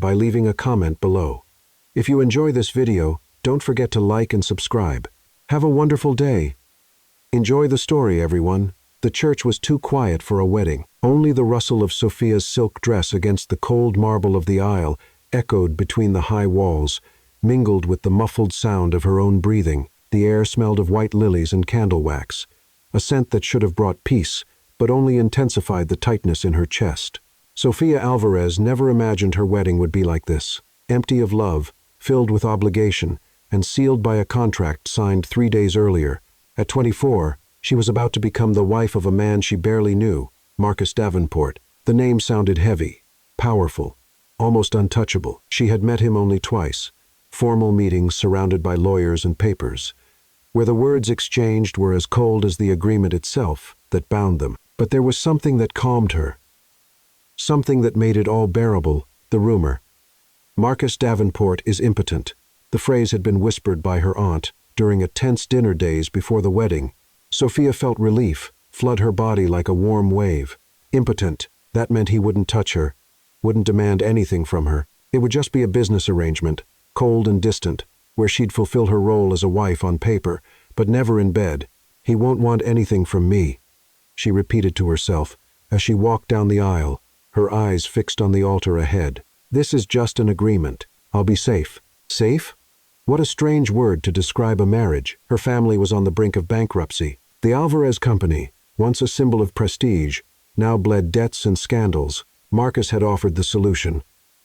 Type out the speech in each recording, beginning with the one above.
by leaving a comment below. If you enjoy this video, don't forget to like and subscribe. Have a wonderful day. Enjoy the story, everyone. The church was too quiet for a wedding. Only the rustle of Sophia's silk dress against the cold marble of the aisle echoed between the high walls, mingled with the muffled sound of her own breathing. The air smelled of white lilies and candle wax, a scent that should have brought peace, but only intensified the tightness in her chest. Sofia Alvarez never imagined her wedding would be like this, empty of love, filled with obligation, and sealed by a contract signed 3 days earlier. At 24, she was about to become the wife of a man she barely knew, Marcus Davenport. The name sounded heavy, powerful, almost untouchable. She had met him only twice, formal meetings surrounded by lawyers and papers, where the words exchanged were as cold as the agreement itself that bound them. But there was something that calmed her, something that made it all bearable: the rumor. Marcus Davenport is impotent. The phrase had been whispered by her aunt during a tense dinner days before the wedding. Sofia felt relief flood her body like a warm wave. Impotent, that meant he wouldn't touch her, wouldn't demand anything from her. It would just be a business arrangement, cold and distant, where she'd fulfill her role as a wife on paper, but never in bed. He won't want anything from me, she repeated to herself as she walked down the aisle, her eyes fixed on the altar ahead. This is just an agreement. I'll be safe. Safe? What a strange word to describe a marriage. Her family was on the brink of bankruptcy. The Alvarez company, once a symbol of prestige, now bled debts and scandals. Marcus had offered the solution: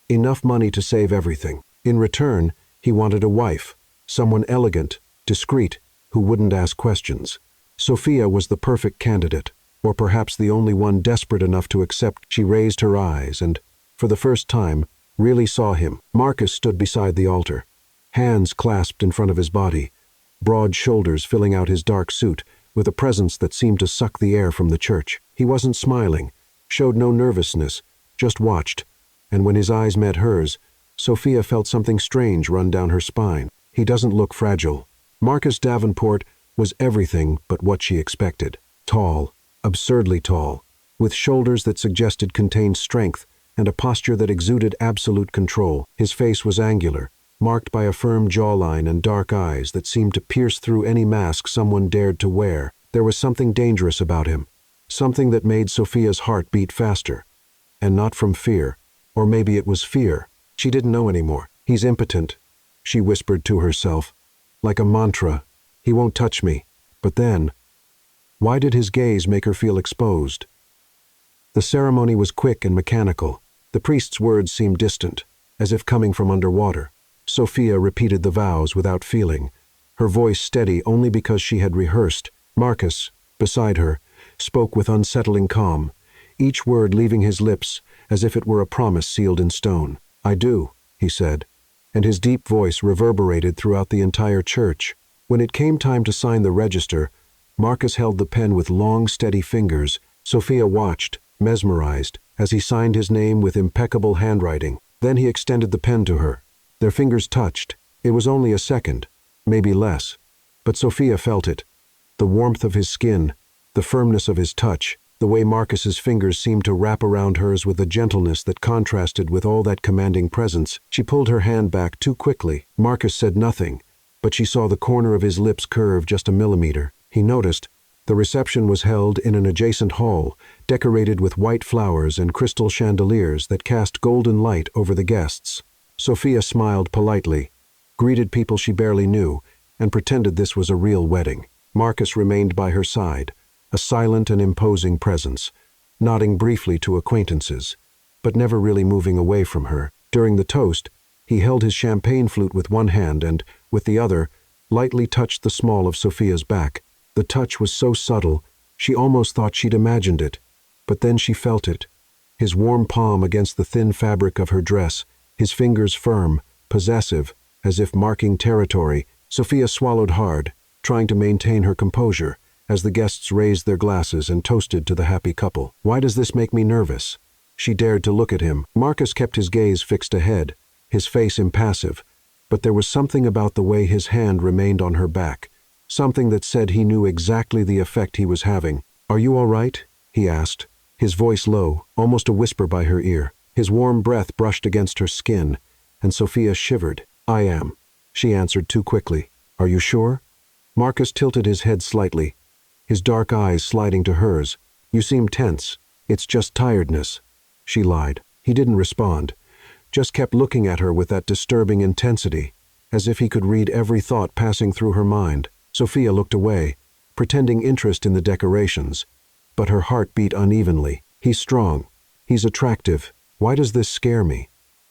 enough money to save everything. In return, he wanted a wife, someone elegant, discreet, who wouldn't ask questions. Sofia was the perfect candidate, or perhaps the only one desperate enough to accept. She raised her eyes and, for the first time, really saw him. Marcus stood beside the altar, hands clasped in front of his body, broad shoulders filling out his dark suit, with a presence that seemed to suck the air from the church. He wasn't smiling, showed no nervousness, just watched, and when his eyes met hers, Sofia felt something strange run down her spine. He doesn't look fragile. Marcus Davenport was everything but what she expected. Tall, absurdly tall, with shoulders that suggested contained strength and a posture that exuded absolute control. His face was angular, marked by a firm jawline and dark eyes that seemed to pierce through any mask someone dared to wear. There was something dangerous about him, something that made Sofia's heart beat faster. And not from fear, or maybe it was fear. She didn't know anymore. He's impotent, she whispered to herself, like a mantra. He won't touch me. But then, why did his gaze make her feel exposed? The ceremony was quick and mechanical. The priest's words seemed distant, as if coming from underwater. Sofia repeated the vows without feeling, her voice steady only because she had rehearsed. Marcus, beside her, spoke with unsettling calm, each word leaving his lips as if it were a promise sealed in stone. "I do," he said, and his deep voice reverberated throughout the entire church. When it came time to sign the register, Marcus held the pen with long, steady fingers. Sofia watched, mesmerized, as he signed his name with impeccable handwriting. Then he extended the pen to her. Their fingers touched. It was only a second, maybe less, but Sofia felt it. The warmth of his skin, the firmness of his touch, the way Marcus's fingers seemed to wrap around hers with a gentleness that contrasted with all that commanding presence. She pulled her hand back too quickly. Marcus said nothing, but she saw the corner of his lips curve just a millimeter. He noticed. The reception was held in an adjacent hall, decorated with white flowers and crystal chandeliers that cast golden light over the guests. Sofia smiled politely, greeted people she barely knew, and pretended this was a real wedding. Marcus remained by her side, a silent and imposing presence, nodding briefly to acquaintances, but never really moving away from her. During the toast, he held his champagne flute with one hand and, with the other, lightly touched the small of Sofia's back. The touch was so subtle, she almost thought she'd imagined it. But then she felt it, his warm palm against the thin fabric of her dress, his fingers firm, possessive, as if marking territory. Sofia swallowed hard, trying to maintain her composure, as the guests raised their glasses and toasted to the happy couple. "Why does this make me nervous?" She dared to look at him. Marcus kept his gaze fixed ahead, his face impassive, but there was something about the way his hand remained on her back, something that said he knew exactly the effect he was having. "Are you all right?" he asked, his voice low, almost a whisper by her ear. His warm breath brushed against her skin, and Sophia shivered. "I am," she answered too quickly. "Are you sure?" Marcus tilted his head slightly, his dark eyes sliding to hers. "You seem tense." "It's just tiredness," she lied. He didn't respond, just kept looking at her with that disturbing intensity, as if he could read every thought passing through her mind. Sophia looked away, pretending interest in the decorations, but her heart beat unevenly. "He's strong. He's attractive. Why does this scare me?"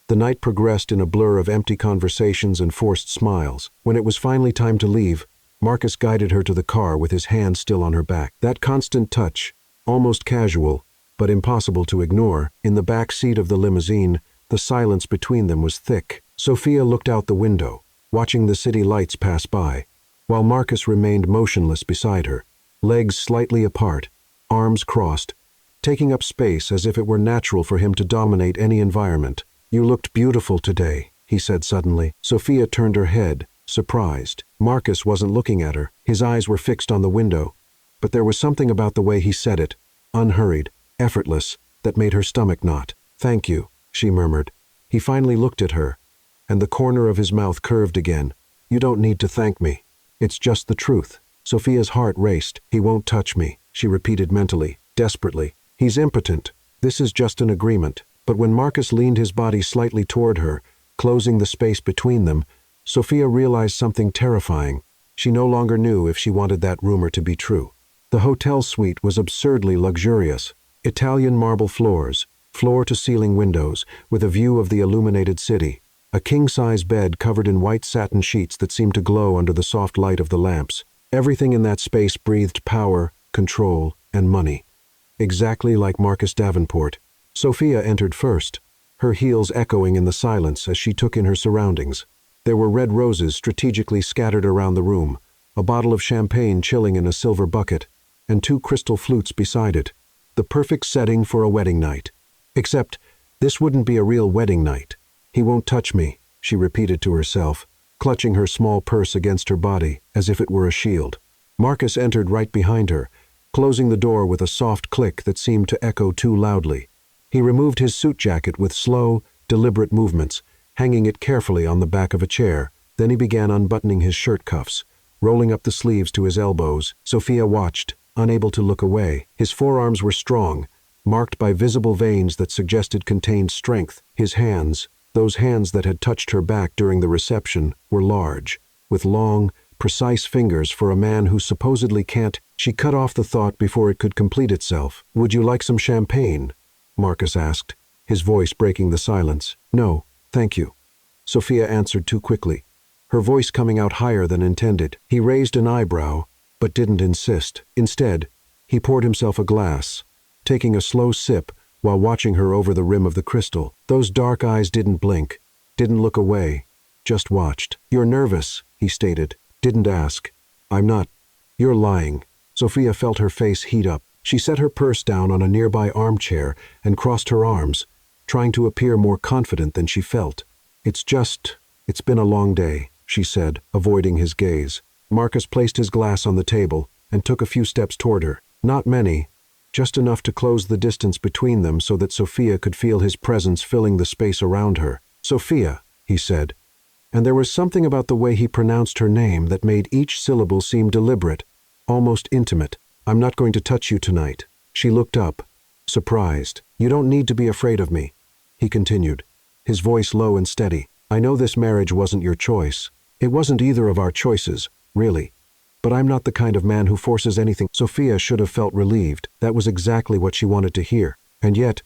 The night progressed in a blur of empty conversations and forced smiles. When it was finally time to leave, Marcus guided her to the car with his hand still on her back. That constant touch, almost casual, but impossible to ignore, in the back seat of the limousine, the silence between them was thick. Sophia looked out the window, watching the city lights pass by, while Marcus remained motionless beside her, legs slightly apart, arms crossed, taking up space as if it were natural for him to dominate any environment. "You looked beautiful today," he said suddenly. Sophia turned her head, surprised. Marcus wasn't looking at her. His eyes were fixed on the window, but there was something about the way he said it, unhurried, effortless, that made her stomach knot. "Thank you," she murmured. He finally looked at her, and the corner of his mouth curved again. "You don't need to thank me. It's just the truth." Sophia's heart raced. "He won't touch me," she repeated mentally, desperately. "He's impotent. This is just an agreement." But when Marcus leaned his body slightly toward her, closing the space between them, Sophia realized something terrifying. She no longer knew if she wanted that rumor to be true. The hotel suite was absurdly luxurious. Italian marble floors, floor-to-ceiling windows, with a view of the illuminated city. A king-size bed covered in white satin sheets that seemed to glow under the soft light of the lamps. Everything in that space breathed power, control, and money. Exactly like Marcus Davenport. Sophia entered first, her heels echoing in the silence as she took in her surroundings. There were red roses strategically scattered around the room, a bottle of champagne chilling in a silver bucket, and 2 crystal flutes beside it. The perfect setting for a wedding night. Except, this wouldn't be a real wedding night. "He won't touch me," she repeated to herself, clutching her small purse against her body as if it were a shield. Marcus entered right behind her, closing the door with a soft click that seemed to echo too loudly. He removed his suit jacket with slow, deliberate movements, hanging it carefully on the back of a chair. Then he began unbuttoning his shirt cuffs, rolling up the sleeves to his elbows. Sophia watched, unable to look away. His forearms were strong, marked by visible veins that suggested contained strength. His hands, those hands that had touched her back during the reception, were large, with long, precise fingers for a man who supposedly can't. She cut off the thought before it could complete itself. "Would you like some champagne?" Marcus asked, his voice breaking the silence. "No, thank you," Sophia answered too quickly, her voice coming out higher than intended. He raised an eyebrow, but didn't insist. Instead, he poured himself a glass, taking a slow sip while watching her over the rim of the crystal. Those dark eyes didn't blink, didn't look away, just watched. "You're nervous," he stated. "Didn't ask." "I'm not." "You're lying." Sophia felt her face heat up. She set her purse down on a nearby armchair and crossed her arms, trying to appear more confident than she felt. It's been a long day," she said, avoiding his gaze. Marcus placed his glass on the table and took a few steps toward her. Not many, just enough to close the distance between them so that Sophia could feel his presence filling the space around her. "Sophia," he said, and there was something about the way he pronounced her name that made each syllable seem deliberate, almost intimate. "I'm not going to touch you tonight." She looked up, surprised. "You don't need to be afraid of me," he continued, his voice low and steady. "I know this marriage wasn't your choice. It wasn't either of our choices, really. But I'm not the kind of man who forces anything." Sophia should have felt relieved. That was exactly what she wanted to hear. And yet,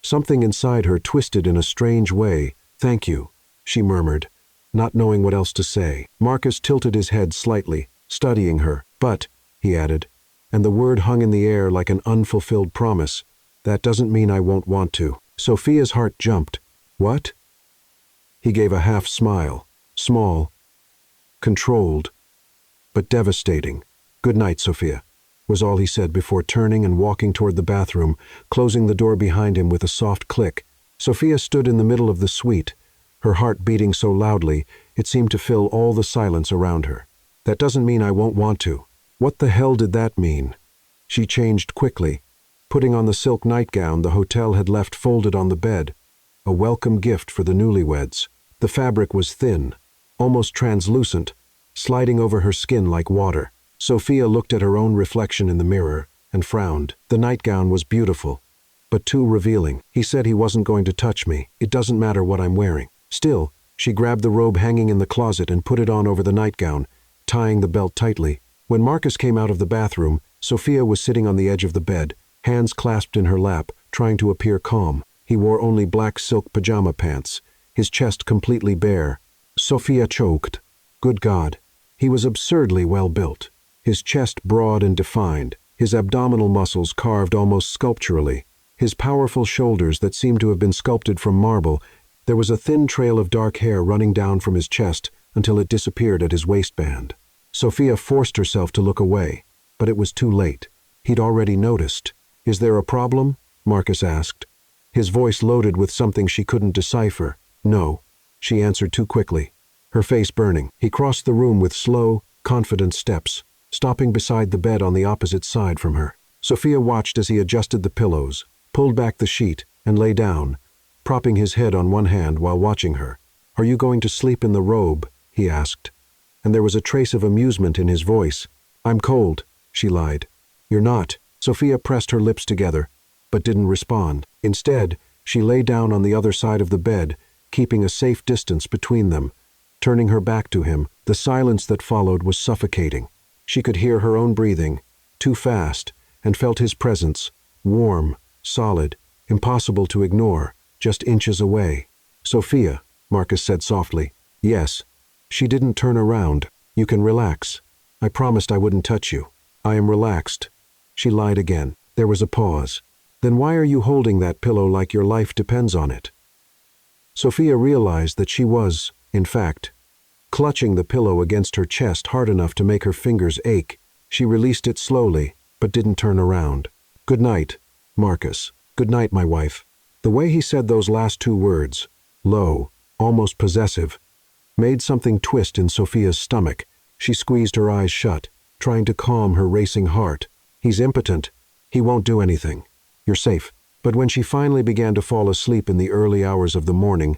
something inside her twisted in a strange way. "Thank you," she murmured, not knowing what else to say. Marcus tilted his head slightly, studying her. "But," he added, and the word hung in the air like an unfulfilled promise, "that doesn't mean I won't want to." Sophia's heart jumped. "What?" He gave a half smile, small, controlled, but devastating. "Good night, Sophia," was all he said before turning and walking toward the bathroom, closing the door behind him with a soft click. Sophia stood in the middle of the suite, her heart beating so loudly it seemed to fill all the silence around her. "That doesn't mean I won't want to." What the hell did that mean? She changed quickly, putting on the silk nightgown the hotel had left folded on the bed. a welcome gift for the newlyweds. The fabric was thin, almost translucent, sliding over her skin like water. Sophia looked at her own reflection in the mirror and frowned. The nightgown was beautiful, but too revealing. He said he wasn't going to touch me. It doesn't matter what I'm wearing. Still, she grabbed the robe hanging in the closet and put it on over the nightgown, tying the belt tightly. When Marcus came out of the bathroom, Sophia was sitting on the edge of the bed, hands clasped in her lap, trying to appear calm. He wore only black silk pajama pants, his chest completely bare. Sophia choked. Good God. He was absurdly well built, his chest broad and defined, his abdominal muscles carved almost sculpturally, his powerful shoulders that seemed to have been sculpted from marble. There was a thin trail of dark hair running down from his chest until it disappeared at his waistband. Sophia forced herself to look away, but it was too late. He'd already noticed. "Is there a problem?" Marcus asked. His voice loaded with something she couldn't decipher. "No," she answered too quickly, her face burning. He crossed the room with slow, confident steps, stopping beside the bed on the opposite side from her. Sophia watched as he adjusted the pillows, pulled back the sheet, and lay down, propping his head on one hand while watching her. "Are you going to sleep in the robe?" he asked, and there was a trace of amusement in his voice. "I'm cold," she lied. "You're not." Sophia pressed her lips together, but didn't respond. Instead, she lay down on the other side of the bed, keeping a safe distance between them. Turning her back to him, the silence that followed was suffocating. She could hear her own breathing, too fast, and felt his presence, warm, solid, impossible to ignore, just inches away. "Sophia," Marcus said softly. "Yes." She didn't turn around. "You can relax. I promised I wouldn't touch you. I am relaxed." She lied again. There was a pause. "Then why are you holding that pillow like your life depends on it?" Sophia realized that she was, in fact, clutching the pillow against her chest hard enough to make her fingers ache. She released it slowly, but didn't turn around. "Good night, Marcus. Good night, my wife." The way he said those last two words, low, almost possessive, made something twist in Sophia's stomach. She squeezed her eyes shut, trying to calm her racing heart. "He's impotent. He won't do anything. You're safe." But when she finally began to fall asleep in the early hours of the morning,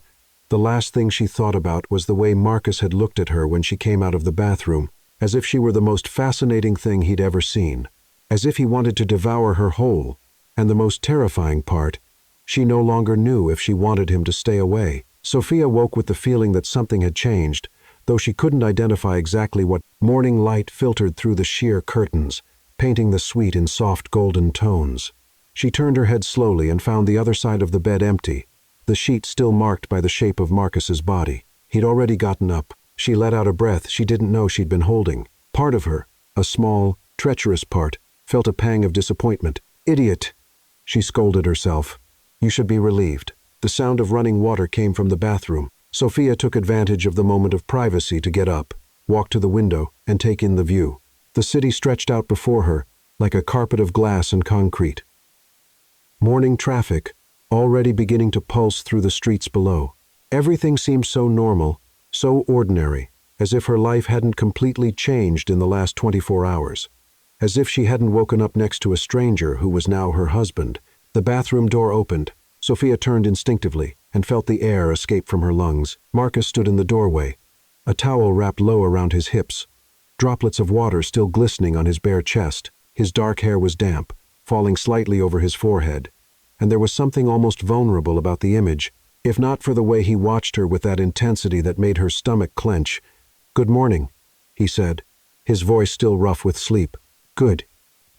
the last thing she thought about was the way Marcus had looked at her when she came out of the bathroom, as if she were the most fascinating thing he'd ever seen, as if he wanted to devour her whole. And the most terrifying part, she no longer knew if she wanted him to stay away. Sophia woke with the feeling that something had changed, though she couldn't identify exactly what. Morning light filtered through the sheer curtains, painting the suite in soft golden tones. She turned her head slowly and found the other side of the bed empty, the sheet still marked by the shape of Marcus's body. He'd already gotten up. She let out a breath she didn't know she'd been holding. Part of her, a small, treacherous part, felt a pang of disappointment. "Idiot!" she scolded herself. "You should be relieved." The sound of running water came from the bathroom. Sophia took advantage of the moment of privacy to get up, walk to the window, and take in the view. The city stretched out before her, like a carpet of glass and concrete. Morning traffic, already beginning to pulse through the streets below. Everything seemed so normal, so ordinary, as if her life hadn't completely changed in the last 24 hours. As if she hadn't woken up next to a stranger who was now her husband. The bathroom door opened. Sophia turned instinctively and felt the air escape from her lungs. Marcus stood in the doorway, a towel wrapped low around his hips, droplets of water still glistening on his bare chest. His dark hair was damp, falling slightly over his forehead, and there was something almost vulnerable about the image, if not for the way he watched her with that intensity that made her stomach clench. "Good morning," he said, his voice still rough with sleep. Good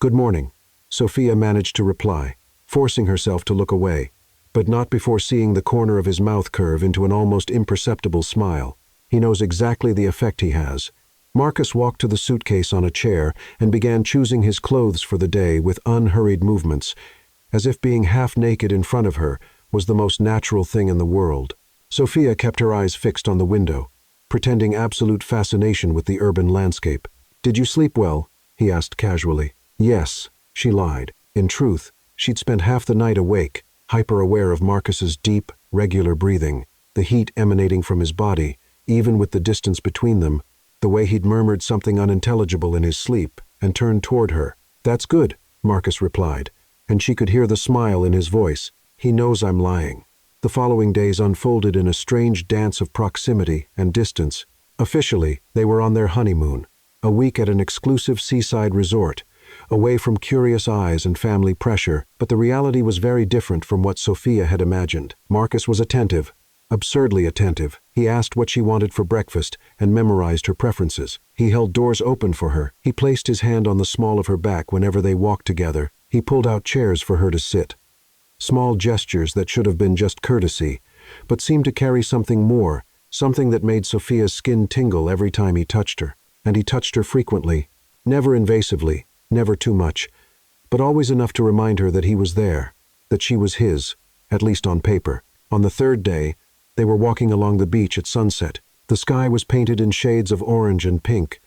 morning," Sophia managed to reply, forcing herself to look away, but not before seeing the corner of his mouth curve into an almost imperceptible smile. He knows exactly the effect he has. Marcus walked to the suitcase on a chair and began choosing his clothes for the day with unhurried movements, as if being half naked in front of her was the most natural thing in the world. Sophia kept her eyes fixed on the window, pretending absolute fascination with the urban landscape. "Did you sleep well?" he asked casually. "Yes," she lied. In truth, she'd spent half the night awake, hyper-aware of Marcus's deep, regular breathing, the heat emanating from his body, even with the distance between them, the way he'd murmured something unintelligible in his sleep and turned toward her. "That's good," Marcus replied, and she could hear the smile in his voice. "He knows I'm lying." The following days unfolded in a strange dance of proximity and distance. Officially, they were on their honeymoon, a week at an exclusive seaside resort, away from curious eyes and family pressure, but the reality was very different from what Sophia had imagined. Marcus was attentive, absurdly attentive. He asked what she wanted for breakfast and memorized her preferences. He held doors open for her. He placed his hand on the small of her back whenever they walked together. He pulled out chairs for her to sit. Small gestures that should have been just courtesy, but seemed to carry something more, something that made Sophia's skin tingle every time he touched her. And he touched her frequently, never invasively, never too much, but always enough to remind her that he was there, that she was his, at least on paper. On the third day, they were walking along the beach at sunset. The sky was painted in shades of orange and pink,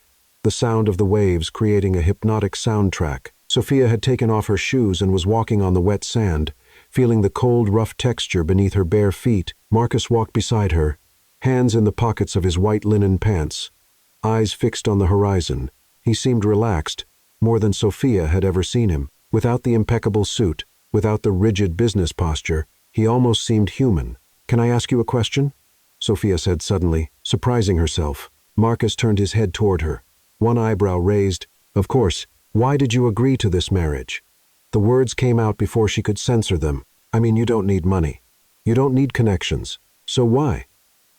the sound of the waves creating a hypnotic soundtrack. Sophia had taken off her shoes and was walking on the wet sand, feeling the cold, rough texture beneath her bare feet. Marcus walked beside her, hands in the pockets of his white linen pants, eyes fixed on the horizon. He seemed relaxed, more than Sophia had ever seen him. Without the impeccable suit, without the rigid business posture, he almost seemed human. "Can I ask you a question?" Sophia said suddenly, surprising herself. Marcus turned his head toward her, one eyebrow raised. "Of course. Why did you agree to this marriage?" The words came out before she could censor them. "I mean, you don't need money. You don't need connections. So why?"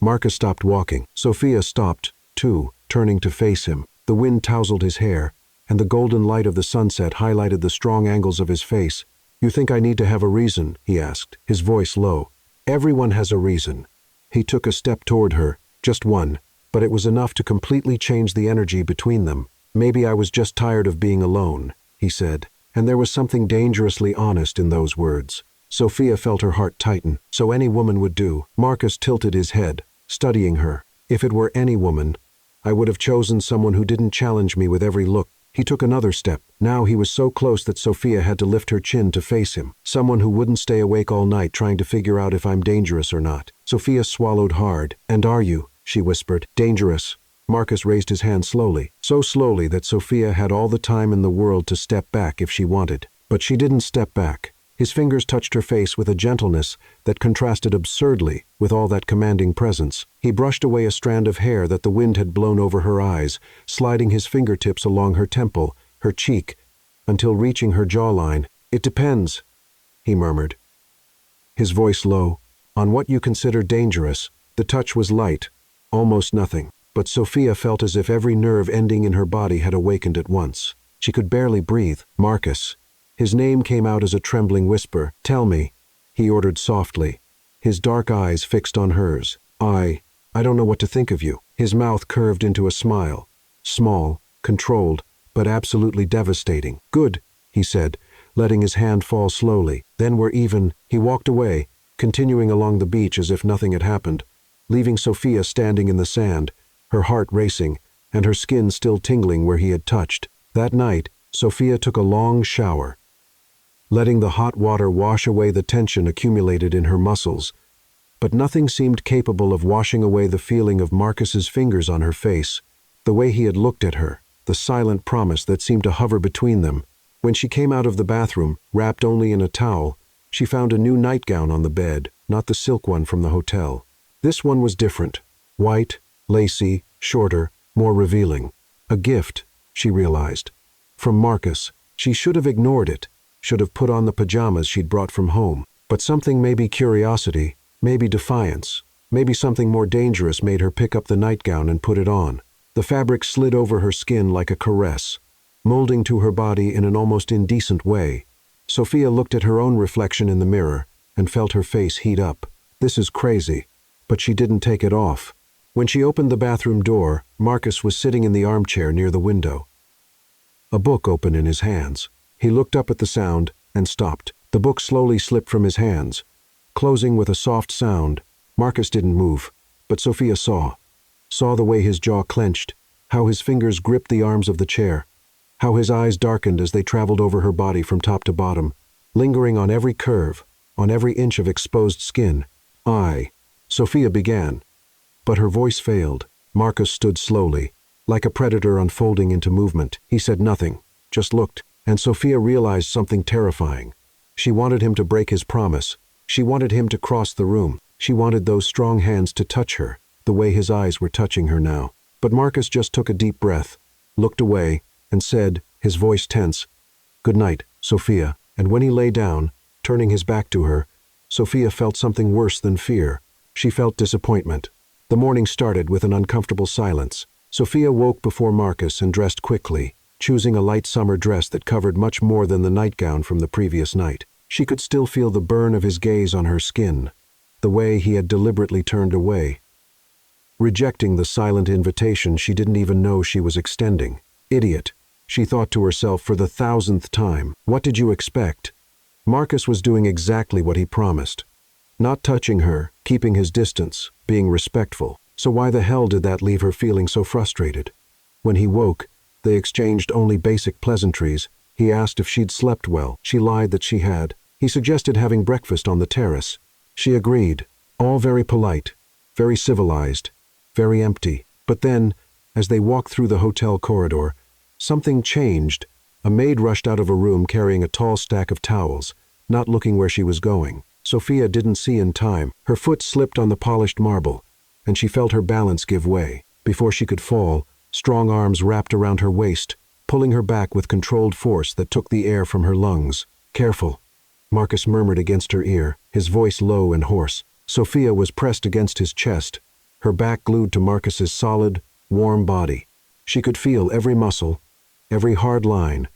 Marcus stopped walking. Sophia stopped, too, turning to face him. The wind tousled his hair, and the golden light of the sunset highlighted the strong angles of his face. "You think I need to have a reason?" he asked, his voice low. "Everyone has a reason." He took a step toward her, just one, but it was enough to completely change the energy between them. "Maybe I was just tired of being alone," he said, and there was something dangerously honest in those words. Sophia felt her heart tighten. "So any woman would do." Marcus tilted his head, studying her. "If it were any woman, I would have chosen someone who didn't challenge me with every look." He took another step. Now he was so close that Sophia had to lift her chin to face him. "Someone who wouldn't stay awake all night trying to figure out if I'm dangerous or not." Sophia swallowed hard. "And are you?" she whispered. "Dangerous." Marcus raised his hand slowly, so slowly that Sophia had all the time in the world to step back if she wanted. But she didn't step back. His fingers touched her face with a gentleness that contrasted absurdly with all that commanding presence. He brushed away a strand of hair that the wind had blown over her eyes, sliding his fingertips along her temple, her cheek, until reaching her jawline. "It depends," he murmured, his voice low, "on what you consider dangerous." The touch was light, almost nothing, but Sophia felt as if every nerve ending in her body had awakened at once. She could barely breathe. "Marcus." His name came out as a trembling whisper. "Tell me," he ordered softly, his dark eyes fixed on hers. I don't know what to think of you." His mouth curved into a smile, small, controlled, but absolutely devastating. "Good," he said, letting his hand fall slowly. "Then we're even." He walked away, continuing along the beach as if nothing had happened, leaving Sophia standing in the sand, her heart racing, and her skin still tingling where he had touched. That night, Sophia took a long shower, letting the hot water wash away the tension accumulated in her muscles. But nothing seemed capable of washing away the feeling of Marcus's fingers on her face, the way he had looked at her, the silent promise that seemed to hover between them. When she came out of the bathroom, wrapped only in a towel, she found a new nightgown on the bed, not the silk one from the hotel. This one was different, white, lacy, shorter, more revealing. A gift, she realized, from Marcus. She should have ignored it, should have put on the pajamas she'd brought from home. But something, maybe curiosity, maybe defiance, maybe something more dangerous made her pick up the nightgown and put it on. The fabric slid over her skin like a caress, molding to her body in an almost indecent way. Sophia looked at her own reflection in the mirror and felt her face heat up. This is crazy, but she didn't take it off. When she opened the bathroom door, Marcus was sitting in the armchair near the window, a book open in his hands. He looked up at the sound and stopped. The book slowly slipped from his hands, closing with a soft sound. Marcus didn't move, but Sophia saw the way his jaw clenched, how his fingers gripped the arms of the chair, how his eyes darkened as they traveled over her body from top to bottom, lingering on every curve, on every inch of exposed skin. Sophia began, but her voice failed. Marcus stood slowly, like a predator unfolding into movement. He said nothing, just looked, and Sophia realized something terrifying. She wanted him to break his promise, She wanted him to cross the room. She wanted those strong hands to touch her, the way his eyes were touching her now. But Marcus just took a deep breath, looked away, and said, his voice tense, "Good night, Sophia." And when he lay down, turning his back to her, Sophia felt something worse than fear. She felt disappointment. The morning started with an uncomfortable silence. Sophia woke before Marcus and dressed quickly, choosing a light summer dress that covered much more than the nightgown from the previous night. She could still feel the burn of his gaze on her skin, the way he had deliberately turned away, rejecting the silent invitation she didn't even know she was extending. Idiot, she thought to herself for the 1,000th time. What did you expect? Marcus was doing exactly what he promised. Not touching her, keeping his distance, being respectful. So why the hell did that leave her feeling so frustrated? When he woke, they exchanged only basic pleasantries. He asked if she'd slept well. She lied that she had. He suggested having breakfast on the terrace. She agreed. All very polite, very civilized, very empty. But then, as they walked through the hotel corridor, something changed. A maid rushed out of a room carrying a tall stack of towels, not looking where she was going. Sophia didn't see in time. Her foot slipped on the polished marble, and she felt her balance give way. Before she could fall, strong arms wrapped around her waist, pulling her back with controlled force that took the air from her lungs. "Careful," Marcus murmured against her ear, his voice low and hoarse. Sophia was pressed against his chest, her back glued to Marcus's solid, warm body. She could feel every muscle, every hard line,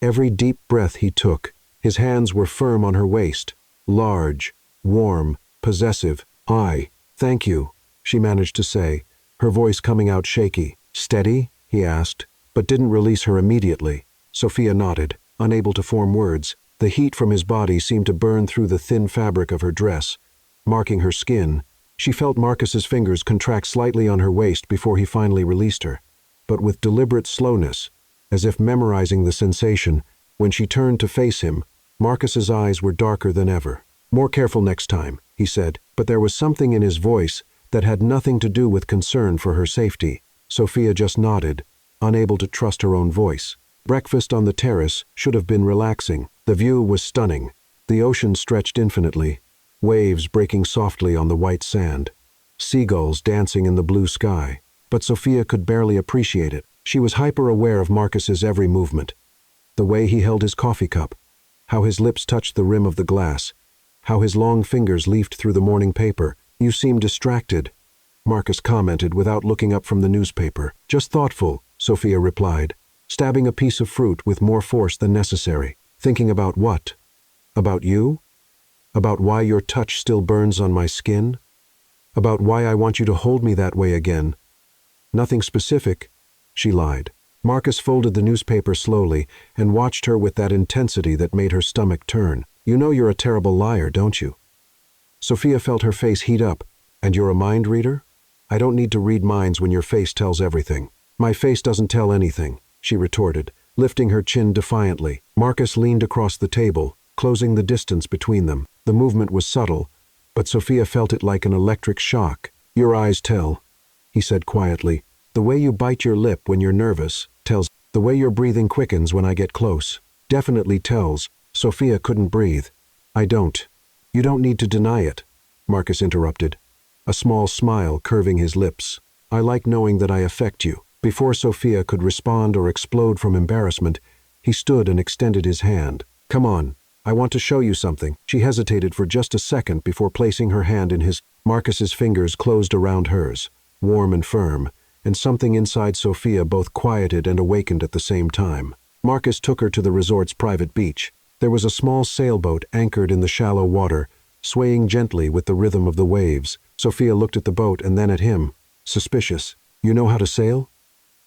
every deep breath he took. His hands were firm on her waist, large, warm, possessive. "Thank you," she managed to say, her voice coming out shaky. "Steady?" he asked, but didn't release her immediately. Sophia nodded, unable to form words. The heat from his body seemed to burn through the thin fabric of her dress, marking her skin. She felt Marcus's fingers contract slightly on her waist before he finally released her, but with deliberate slowness, as if memorizing the sensation. When she turned to face him, Marcus's eyes were darker than ever. "More careful next time," he said, but there was something in his voice that had nothing to do with concern for her safety. Sophia just nodded, unable to trust her own voice. Breakfast on the terrace should have been relaxing. The view was stunning. The ocean stretched infinitely, waves breaking softly on the white sand, seagulls dancing in the blue sky. But Sophia could barely appreciate it. She was hyper-aware of Marcus's every movement. The way he held his coffee cup, how his lips touched the rim of the glass, how his long fingers leafed through the morning paper. "You seem distracted," Marcus commented without looking up from the newspaper. "Just thoughtful," Sophia replied, stabbing a piece of fruit with more force than necessary. "Thinking about what? About you? About why your touch still burns on my skin? About why I want you to hold me that way again?" "Nothing specific," she lied. Marcus folded the newspaper slowly and watched her with that intensity that made her stomach turn. "You know you're a terrible liar, don't you?" Sophia felt her face heat up. "And you're a mind reader?" "I don't need to read minds when your face tells everything." "My face doesn't tell anything," she retorted, lifting her chin defiantly. Marcus leaned across the table, closing the distance between them. The movement was subtle, but Sophia felt it like an electric shock. "Your eyes tell," he said quietly. "The way you bite your lip when you're nervous tells. The way your breathing quickens when I get close definitely tells." Sophia couldn't breathe. "I don't." "You don't need to deny it," Marcus interrupted, a small smile curving his lips. "I like knowing that I affect you." Before Sophia could respond or explode from embarrassment, he stood and extended his hand. "Come on, I want to show you something." She hesitated for just a second before placing her hand in his. Marcus's fingers closed around hers, warm and firm, and something inside Sophia both quieted and awakened at the same time. Marcus took her to the resort's private beach. There was a small sailboat anchored in the shallow water, swaying gently with the rhythm of the waves. Sophia looked at the boat and then at him, suspicious. "You know how to sail?"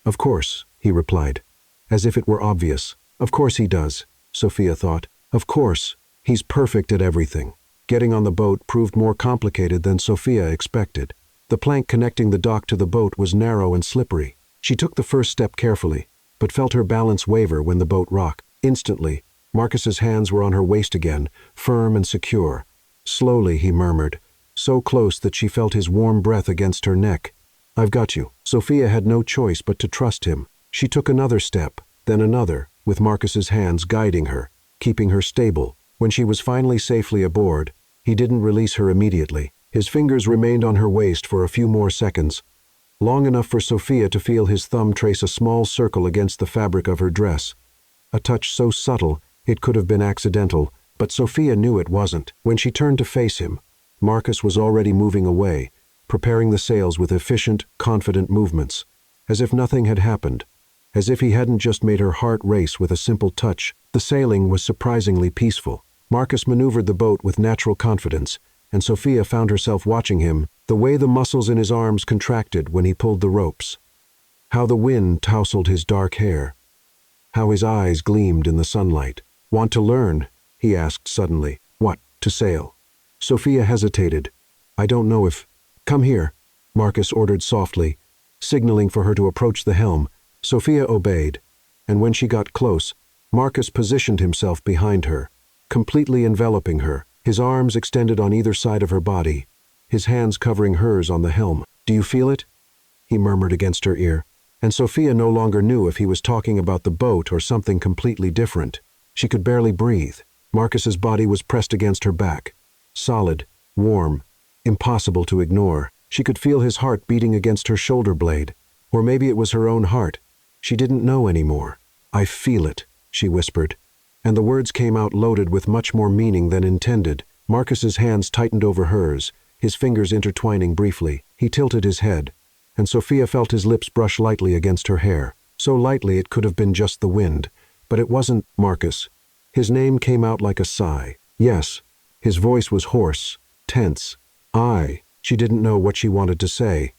"Of course," he replied, as if it were obvious. Of course he does, Sophia thought. Of course, he's perfect at everything. Getting on the boat proved more complicated than Sophia expected. The plank connecting the dock to the boat was narrow and slippery. She took the first step carefully, but felt her balance waver when the boat rocked. Instantly, Marcus's hands were on her waist again, firm and secure. Slowly, he murmured, so close that she felt his warm breath against her neck. "I've got you." Sophia had no choice but to trust him. She took another step, then another, with Marcus's hands guiding her, keeping her stable. When she was finally safely aboard, he didn't release her immediately. His fingers remained on her waist for a few more seconds, long enough for Sophia to feel his thumb trace a small circle against the fabric of her dress. A touch so subtle it could have been accidental, but Sophia knew it wasn't. When she turned to face him, Marcus was already moving away, preparing the sails with efficient, confident movements, as if nothing had happened, as if he hadn't just made her heart race with a simple touch. The sailing was surprisingly peaceful. Marcus maneuvered the boat with natural confidence, and Sophia found herself watching him, the way the muscles in his arms contracted when he pulled the ropes, how the wind tousled his dark hair, how his eyes gleamed in the sunlight. "Want to learn?" he asked suddenly. "What, to sail?" Sophia hesitated. "I don't know if—" "Come here," Marcus ordered softly, signaling for her to approach the helm. Sophia obeyed, and when she got close, Marcus positioned himself behind her, completely enveloping her, his arms extended on either side of her body, his hands covering hers on the helm. "Do you feel it?" he murmured against her ear, and Sophia no longer knew if he was talking about the boat or something completely different. She could barely breathe. Marcus's body was pressed against her back, solid, warm, impossible to ignore. She could feel his heart beating against her shoulder blade, or maybe it was her own heart. She didn't know anymore. "I feel it," she whispered, and the words came out loaded with much more meaning than intended. Marcus's hands tightened over hers, his fingers intertwining briefly. He tilted his head, and Sophia felt his lips brush lightly against her hair, so lightly it could have been just the wind. But it wasn't Marcus. His name came out like a sigh. Yes, his voice was hoarse, tense. She didn't know what she wanted to say,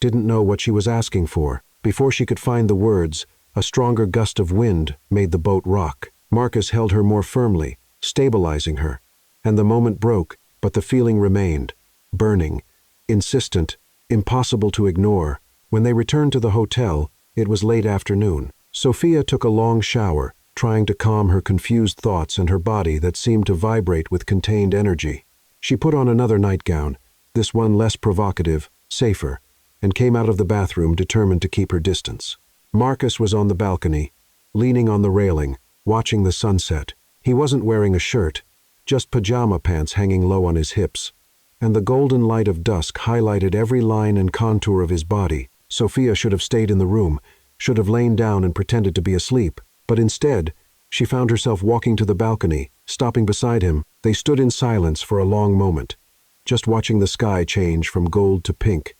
didn't know what she was asking for. Before she could find the words, a stronger gust of wind made the boat rock. Marcus held her more firmly, stabilizing her, and the moment broke, but the feeling remained, burning, insistent, impossible to ignore. When they returned to the hotel, it was late afternoon. Sophia took a long shower, trying to calm her confused thoughts and her body that seemed to vibrate with contained energy. She put on another nightgown, this one less provocative, safer, and came out of the bathroom determined to keep her distance. Marcus was on the balcony, leaning on the railing, watching the sunset. He wasn't wearing a shirt, just pajama pants hanging low on his hips, and the golden light of dusk highlighted every line and contour of his body. Sophia should have stayed in the room, should have lain down and pretended to be asleep, but instead, she found herself walking to the balcony, stopping beside him. They stood in silence for a long moment, just watching the sky change from gold to pink,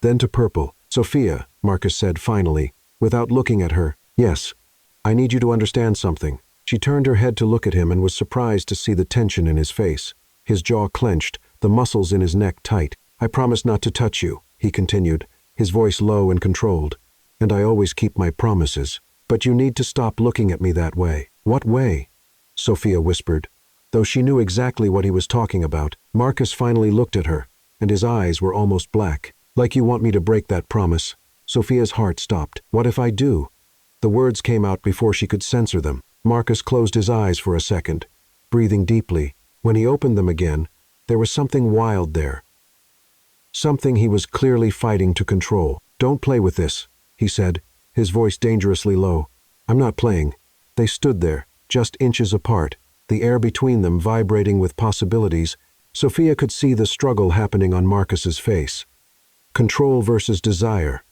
then to purple. "Sophia," Marcus said finally, without looking at her. "Yes, I need you to understand something." She turned her head to look at him and was surprised to see the tension in his face. His jaw clenched, the muscles in his neck tight. "I promise not to touch you," he continued, his voice low and controlled, "and I always keep my promises. But you need to stop looking at me that way." "What way?" Sophia whispered. Though she knew exactly what he was talking about, Marcus finally looked at her, and his eyes were almost black. "Like you want me to break that promise." Sophia's heart stopped. "What if I do?" The words came out before she could censor them. Marcus closed his eyes for a second, breathing deeply. When he opened them again, there was something wild there. Something he was clearly fighting to control. "Don't play with this," he said, his voice dangerously low. "I'm not playing." They stood there, just inches apart, the air between them vibrating with possibilities. Sophia could see the struggle happening on Marcus's face. Control versus desire,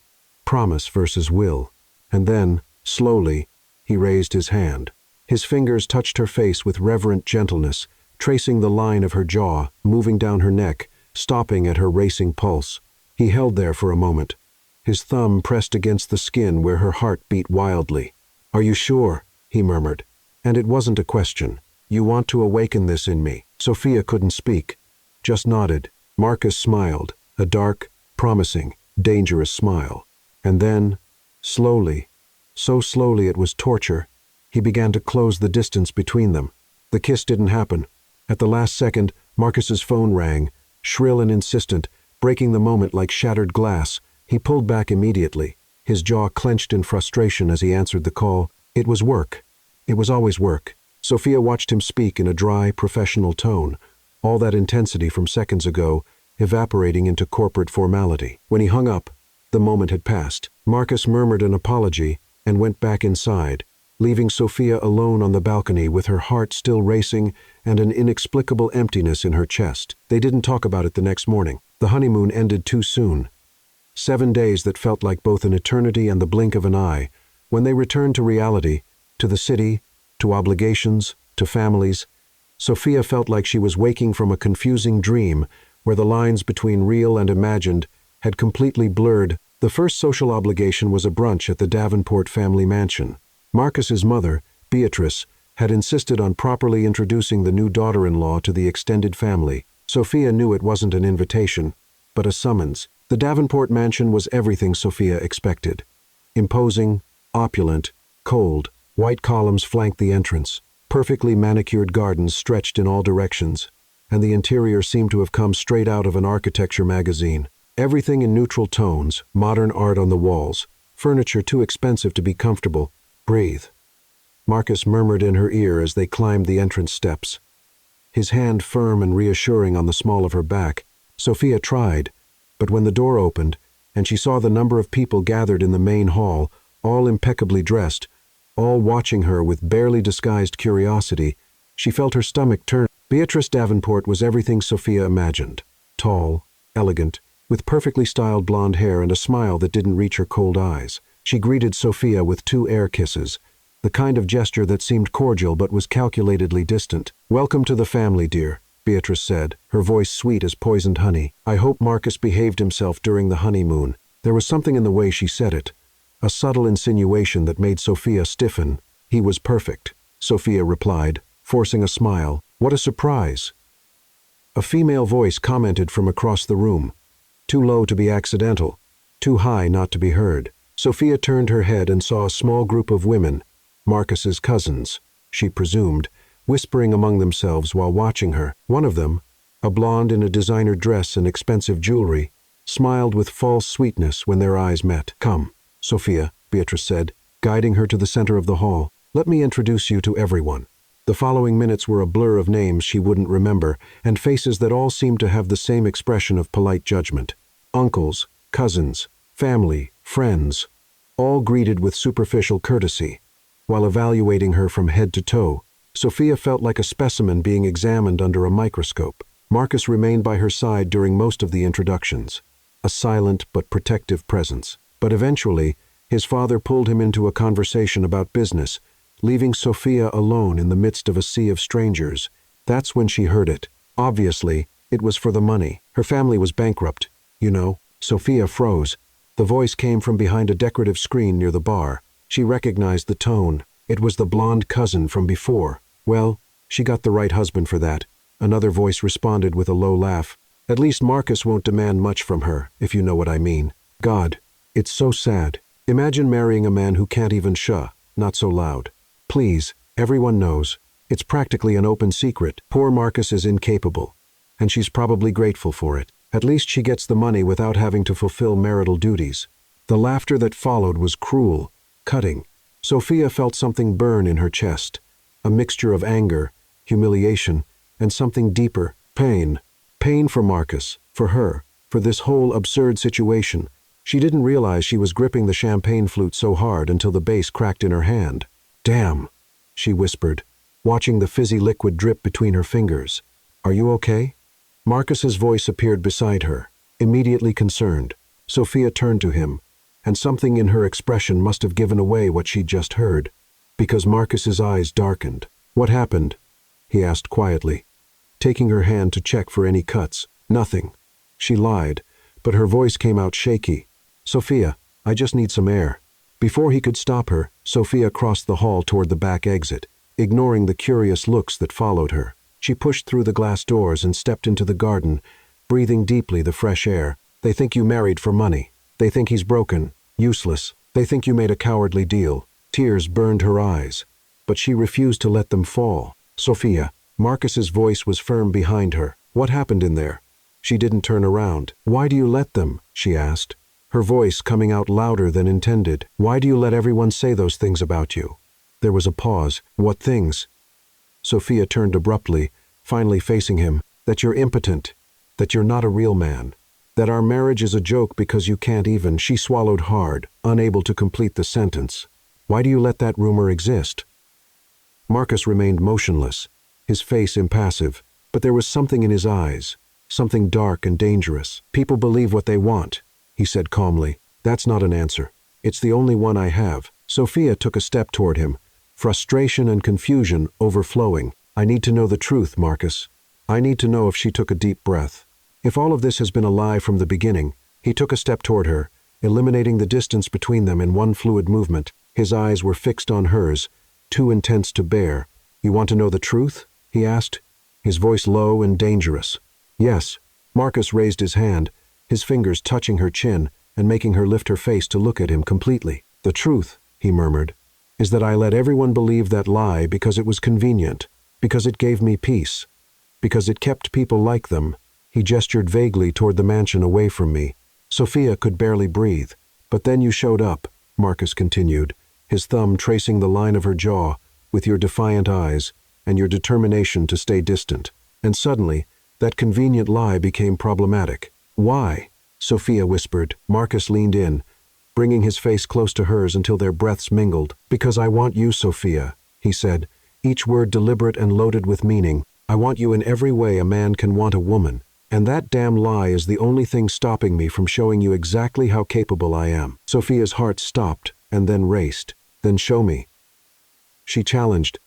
promise versus will. And then, slowly, he raised his hand. His fingers touched her face with reverent gentleness, tracing the line of her jaw, moving down her neck, stopping at her racing pulse. He held there for a moment, his thumb pressed against the skin where her heart beat wildly. "Are you sure?" he murmured. And it wasn't a question. "You want to awaken this in me?" Sophia couldn't speak, just nodded. Marcus smiled, a dark, promising, dangerous smile. And then, slowly, so slowly it was torture, he began to close the distance between them. The kiss didn't happen. At the last second, Marcus's phone rang, shrill and insistent, breaking the moment like shattered glass. He pulled back immediately, his jaw clenched in frustration as he answered the call. It was work. It was always work. Sophia watched him speak in a dry, professional tone, all that intensity from seconds ago evaporating into corporate formality. When he hung up, the moment had passed. Marcus murmured an apology and went back inside, leaving Sophia alone on the balcony with her heart still racing and an inexplicable emptiness in her chest. They didn't talk about it the next morning. The honeymoon ended too soon. 7 days that felt like both an eternity and the blink of an eye. When they returned to reality, to the city, to obligations, to families, Sophia felt like she was waking from a confusing dream where the lines between real and imagined had completely blurred. The first social obligation was a brunch at the Davenport family mansion. Marcus's mother, Beatrice, had insisted on properly introducing the new daughter-in-law to the extended family. Sophia knew it wasn't an invitation, but a summons. The Davenport mansion was everything Sophia expected. Imposing, opulent, cold, white columns flanked the entrance. Perfectly manicured gardens stretched in all directions, and the interior seemed to have come straight out of an architecture magazine. Everything in neutral tones, modern art on the walls, furniture too expensive to be comfortable. Breathe. Marcus murmured in her ear as they climbed the entrance steps. His hand firm and reassuring on the small of her back. Sophia tried, but when the door opened, and she saw the number of people gathered in the main hall, all impeccably dressed, all watching her with barely disguised curiosity, she felt her stomach turn. Beatrice Davenport was everything Sophia imagined. Tall, elegant, with perfectly styled blonde hair and a smile that didn't reach her cold eyes. She greeted Sophia with 2 air kisses, the kind of gesture that seemed cordial but was calculatedly distant. "Welcome to the family, dear," Beatrice said, her voice sweet as poisoned honey. "I hope Marcus behaved himself during the honeymoon." There was something in the way she said it, a subtle insinuation that made Sophia stiffen. "He was perfect," Sophia replied, forcing a smile. "What a surprise." A female voice commented from across the room. Too low to be accidental, too high not to be heard. Sophia turned her head and saw a small group of women, Marcus's cousins, she presumed, whispering among themselves while watching her. One of them, a blonde in a designer dress and expensive jewelry, smiled with false sweetness when their eyes met. "Come, Sophia," Beatrice said, guiding her to the center of the hall. "Let me introduce you to everyone." The following minutes were a blur of names she wouldn't remember, and faces that all seemed to have the same expression of polite judgment. Uncles, cousins, family, friends, all greeted with superficial courtesy. While evaluating her from head to toe, Sophia felt like a specimen being examined under a microscope. Marcus remained by her side during most of the introductions, a silent but protective presence. But eventually, his father pulled him into a conversation about business, leaving Sophia alone in the midst of a sea of strangers. That's when she heard it. Obviously, it was for the money. Her family was bankrupt, you know. Sophia froze. The voice came from behind a decorative screen near the bar. She recognized the tone. It was the blonde cousin from before. "Well, she got the right husband for that," another voice responded with a low laugh. "At least Marcus won't demand much from her, if you know what I mean. God, it's so sad. Imagine marrying a man who can't even shh, not so loud. Please, everyone knows. It's practically an open secret. Poor Marcus is incapable, and she's probably grateful for it. At least she gets the money without having to fulfill marital duties." The laughter that followed was cruel, cutting. Sophia felt something burn in her chest, a mixture of anger, humiliation, and something deeper, pain. Pain for Marcus, for her, for this whole absurd situation. She didn't realize she was gripping the champagne flute so hard until the base cracked in her hand. "Damn," she whispered, watching the fizzy liquid drip between her fingers. "Are you okay?" Marcus's voice appeared beside her, immediately concerned. Sophia turned to him, and something in her expression must have given away what she'd just heard, because Marcus's eyes darkened. "What happened?" he asked quietly, taking her hand to check for any cuts. "Nothing." She lied, but her voice came out shaky. "Sophia, I just need some air." Before he could stop her, Sophia crossed the hall toward the back exit, ignoring the curious looks that followed her. She pushed through the glass doors and stepped into the garden, breathing deeply the fresh air. "They think you married for money. They think he's broken, useless. They think you made a cowardly deal." Tears burned her eyes, but she refused to let them fall. "Sophia," Marcus's voice was firm behind her. "What happened in there?" She didn't turn around. "Why do you let them?" she asked, her voice coming out louder than intended. "Why do you let everyone say those things about you?" There was a pause. "What things?" Sophia turned abruptly, finally facing him. "That you're impotent, that you're not a real man, that our marriage is a joke because you can't even." She swallowed hard, unable to complete the sentence. Why do you let that rumor exist?" Marcus remained motionless, his face impassive, but there was something in his eyes, something dark and dangerous. "People believe what they want," he said calmly. "That's not an answer. It's the only one I have." Sophia took a step toward him, frustration and confusion overflowing. "I need to know the truth, Marcus. I need to know." If she took a deep breath. "If all of this has been a lie from the beginning." He took a step toward her, eliminating the distance between them in one fluid movement. His eyes were fixed on hers, too intense to bear. "You want to know the truth?" he asked, his voice low and dangerous. "Yes." Marcus raised his hand, his fingers touching her chin and making her lift her face to look at him completely. "The truth," he murmured, "is that I let everyone believe that lie because it was convenient, because it gave me peace, because it kept people like them." He gestured vaguely toward the mansion away from me. Sophia could barely breathe. "But then you showed up," Marcus continued, his thumb tracing the line of her jaw, "with your defiant eyes and your determination to stay distant. And suddenly, that convenient lie became problematic." "Why?" Sophia whispered. Marcus leaned in, bringing his face close to hers until their breaths mingled. "Because I want you, Sophia," he said, each word deliberate and loaded with meaning. "I want you in every way a man can want a woman. And that damn lie is the only thing stopping me from showing you exactly how capable I am." Sophia's heart stopped and then raced. "Then show me," she challenged,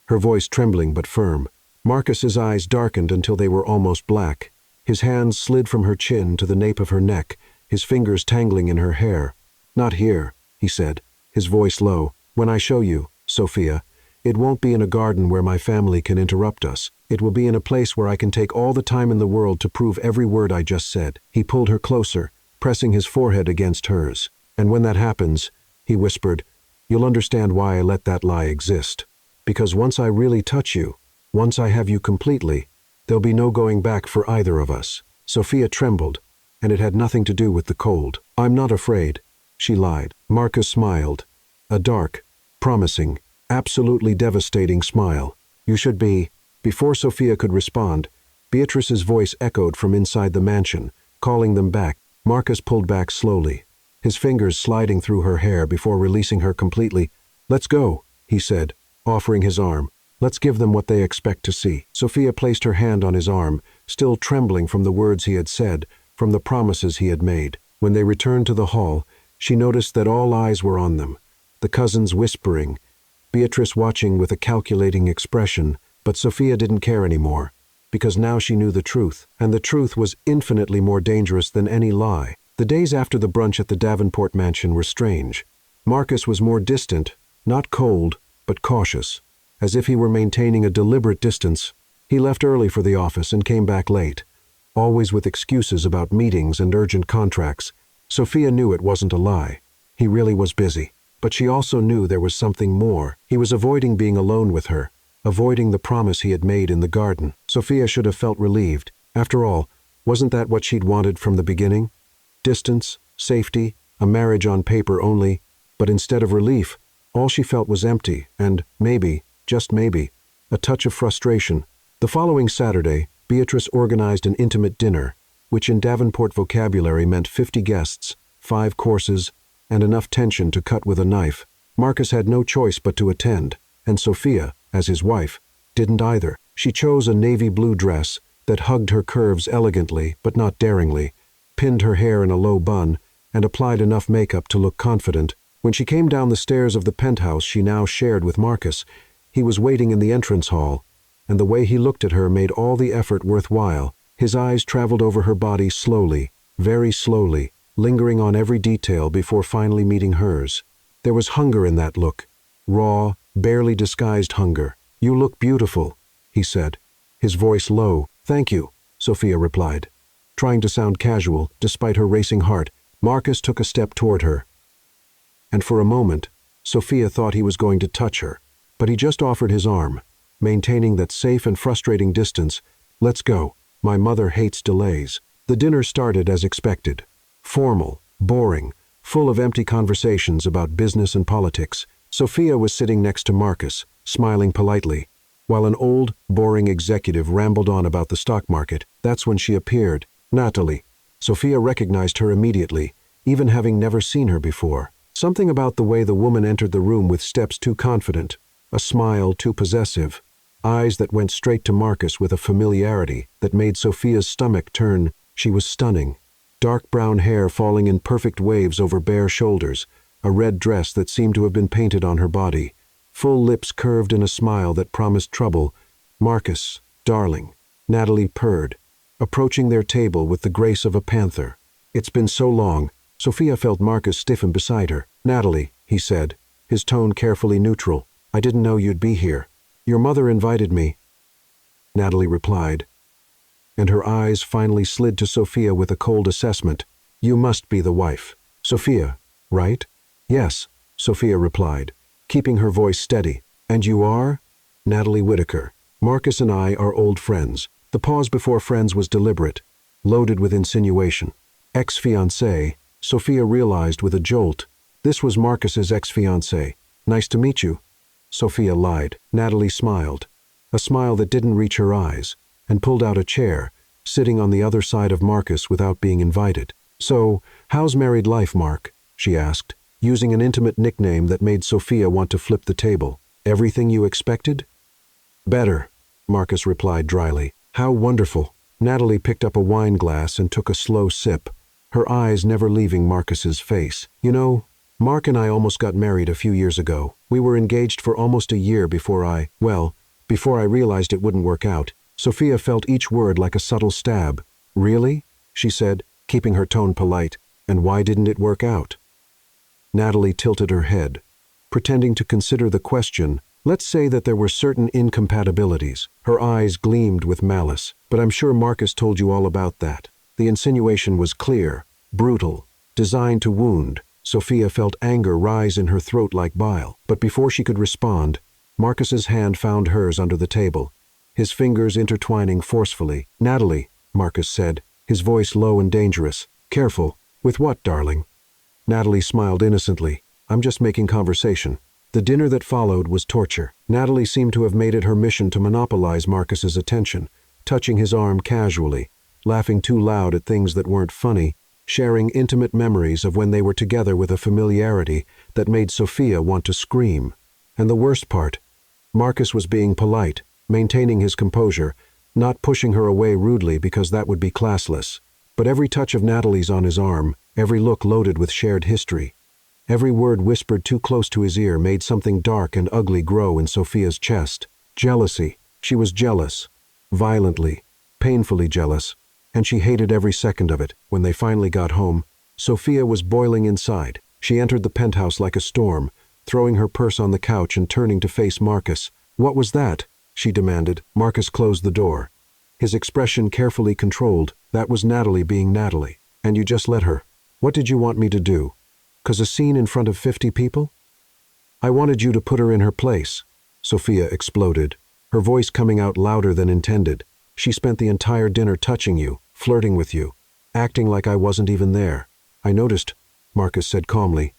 her voice trembling but firm. Marcus's eyes darkened until they were almost black. His hands slid from her chin to the nape of her neck, his fingers tangling in her hair. "Not here," he said, his voice low. "When I show you, Sophia, it won't be in a garden where my family can interrupt us. It will be in a place where I can take all the time in the world to prove every word I just said." He pulled her closer, pressing his forehead against hers. "And when that happens," he whispered, "you'll understand why I let that lie exist. Because once I really touch you, once I have you completely, there'll be no going back for either of us." Sophia trembled, and it had nothing to do with the cold. "I'm not afraid," she lied. Marcus smiled, a dark, promising, absolutely devastating smile. "You should be." Before Sophia could respond, Beatrice's voice echoed from inside the mansion, calling them back. Marcus pulled back slowly, his fingers sliding through her hair before releasing her completely. "Let's go," he said, offering his arm. "Let's give them what they expect to see." Sophia placed her hand on his arm, still trembling from the words he had said, from the promises he had made. When they returned to the hall, she noticed that all eyes were on them, the cousins whispering, Beatrice watching with a calculating expression. But Sophia didn't care anymore, because now she knew the truth, and the truth was infinitely more dangerous than any lie. The days after the brunch at the Davenport mansion were strange. Marcus was more distant, not cold, but cautious, as if he were maintaining a deliberate distance. He left early for the office and came back late, always with excuses about meetings and urgent contracts. Sophia knew it wasn't a lie. He really was busy. But she also knew there was something more. He was avoiding being alone with her, avoiding the promise he had made in the garden. Sophia should have felt relieved. After all, wasn't that what she'd wanted from the beginning? Distance, safety, a marriage on paper only. But instead of relief, all she felt was empty and maybe, just maybe, a touch of frustration. The following Saturday, Beatrice organized an intimate dinner, which in Davenport vocabulary meant 50 guests, 5 courses, and enough tension to cut with a knife. Marcus had no choice but to attend, and Sophia, as his wife, didn't either. She chose a navy blue dress that hugged her curves elegantly but not daringly, pinned her hair in a low bun, and applied enough makeup to look confident. When she came down the stairs of the penthouse she now shared with Marcus, he was waiting in the entrance hall, and the way he looked at her made all the effort worthwhile. His eyes traveled over her body slowly, very slowly, lingering on every detail before finally meeting hers. There was hunger in that look, raw, barely disguised hunger. "You look beautiful," he said, his voice low. "Thank you," Sophia replied, trying to sound casual despite her racing heart. Marcus took a step toward her, and for a moment, Sophia thought he was going to touch her, but he just offered his arm, maintaining that safe and frustrating distance. "Let's go. My mother hates delays." The dinner started as expected, formal, boring, full of empty conversations about business and politics. Sophia was sitting next to Marcus, smiling politely, while an old, boring executive rambled on about the stock market. That's when she appeared. Natalie. Sophia recognized her immediately, even having never seen her before. Something about the way the woman entered the room with steps too confident, a smile too possessive, eyes that went straight to Marcus with a familiarity that made Sophia's stomach turn. She was stunning. Dark brown hair falling in perfect waves over bare shoulders, a red dress that seemed to have been painted on her body, full lips curved in a smile that promised trouble. "Marcus, darling," Natalie purred, approaching their table with the grace of a panther. "It's been so long." Sophia felt Marcus stiffen beside her. "Natalie," he said, his tone carefully neutral, "I didn't know you'd be here. Your mother invited me," Natalie replied, and her eyes finally slid to Sophia with a cold assessment. "You must be the wife. Sophia, right?" "Yes," Sophia replied, keeping her voice steady. "And you are?" "Natalie Whitaker. Marcus and I are old friends." The pause before friends was deliberate, loaded with insinuation. "Ex-fiancé," Sophia realized with a jolt. This was Marcus's ex-fiancé. "Nice to meet you." Sophia lied. Natalie smiled, a smile that didn't reach her eyes, and pulled out a chair, sitting on the other side of Marcus without being invited. "So, how's married life, Mark?" she asked, using an intimate nickname that made Sophia want to flip the table. "Everything you expected?" "Better," Marcus replied dryly. "How wonderful." Natalie picked up a wine glass and took a slow sip, her eyes never leaving Marcus's face. "You know, Mark and I almost got married a few years ago. We were engaged for almost a year before I realized it wouldn't work out." Sophia felt each word like a subtle stab. "Really?" she said, keeping her tone polite. "And why didn't it work out?" Natalie tilted her head, pretending to consider the question. "Let's say that there were certain incompatibilities." Her eyes gleamed with malice. "But I'm sure Marcus told you all about that." The insinuation was clear, brutal, designed to wound. Sophia felt anger rise in her throat like bile. But before she could respond, Marcus's hand found hers under the table, his fingers intertwining forcefully. "Natalie," Marcus said, his voice low and dangerous. "Careful." "With what, darling?" Natalie smiled innocently. "I'm just making conversation." The dinner that followed was torture. Natalie seemed to have made it her mission to monopolize Marcus's attention, touching his arm casually, laughing too loud at things that weren't funny, sharing intimate memories of when they were together with a familiarity that made Sophia want to scream. And the worst part, Marcus was being polite, maintaining his composure, not pushing her away rudely because that would be classless. But every touch of Natalie's on his arm, every look loaded with shared history, every word whispered too close to his ear made something dark and ugly grow in Sophia's chest. Jealousy. She was jealous. Violently, painfully jealous. And she hated every second of it. When they finally got home, Sophia was boiling inside. She entered the penthouse like a storm, throwing her purse on the couch and turning to face Marcus. "What was that?" she demanded. Marcus closed the door, his expression carefully controlled. "That was Natalie being Natalie. And you just let her. What did you want me to do? 'Cause a scene in front of 50 people? I wanted you to put her in her place." Sophia exploded, her voice coming out louder than intended. "She spent the entire dinner touching you, flirting with you, acting like I wasn't even there." "I noticed," Marcus said calmly,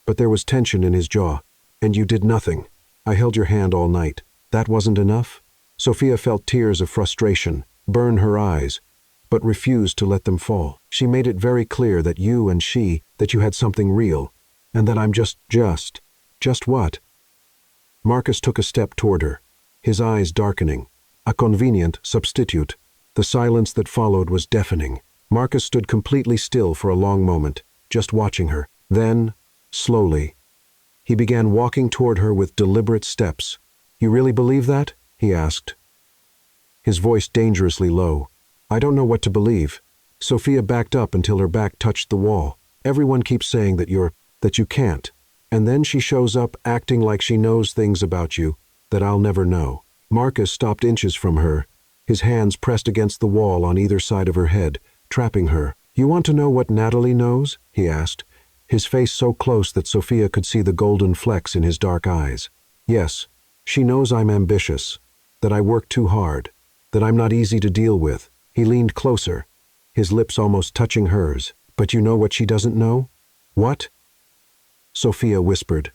but there was tension in his jaw. "And you did nothing. I held your hand all night. That wasn't enough?" Sophia felt tears of frustration burn her eyes, but refused to let them fall. "She made it very clear that you and she, that you had something real, and that I'm just what?" Marcus took a step toward her, his eyes darkening. A convenient substitute. The silence that followed was deafening. Marcus stood completely still for a long moment, just watching her. Then, slowly, he began walking toward her with deliberate steps. "You really believe that?" he asked, his voice dangerously low. "I don't know what to believe." Sophia backed up until her back touched the wall. "Everyone keeps saying that you can't. And then she shows up acting like she knows things about you that I'll never know." Marcus stopped inches from her, his hands pressed against the wall on either side of her head, trapping her. "You want to know what Natalie knows?" he asked, his face so close that Sophia could see the golden flecks in his dark eyes. "Yes, she knows I'm ambitious, that I work too hard, that I'm not easy to deal with." He leaned closer, his lips almost touching hers. "But you know what she doesn't know?" "What?" Sophia whispered,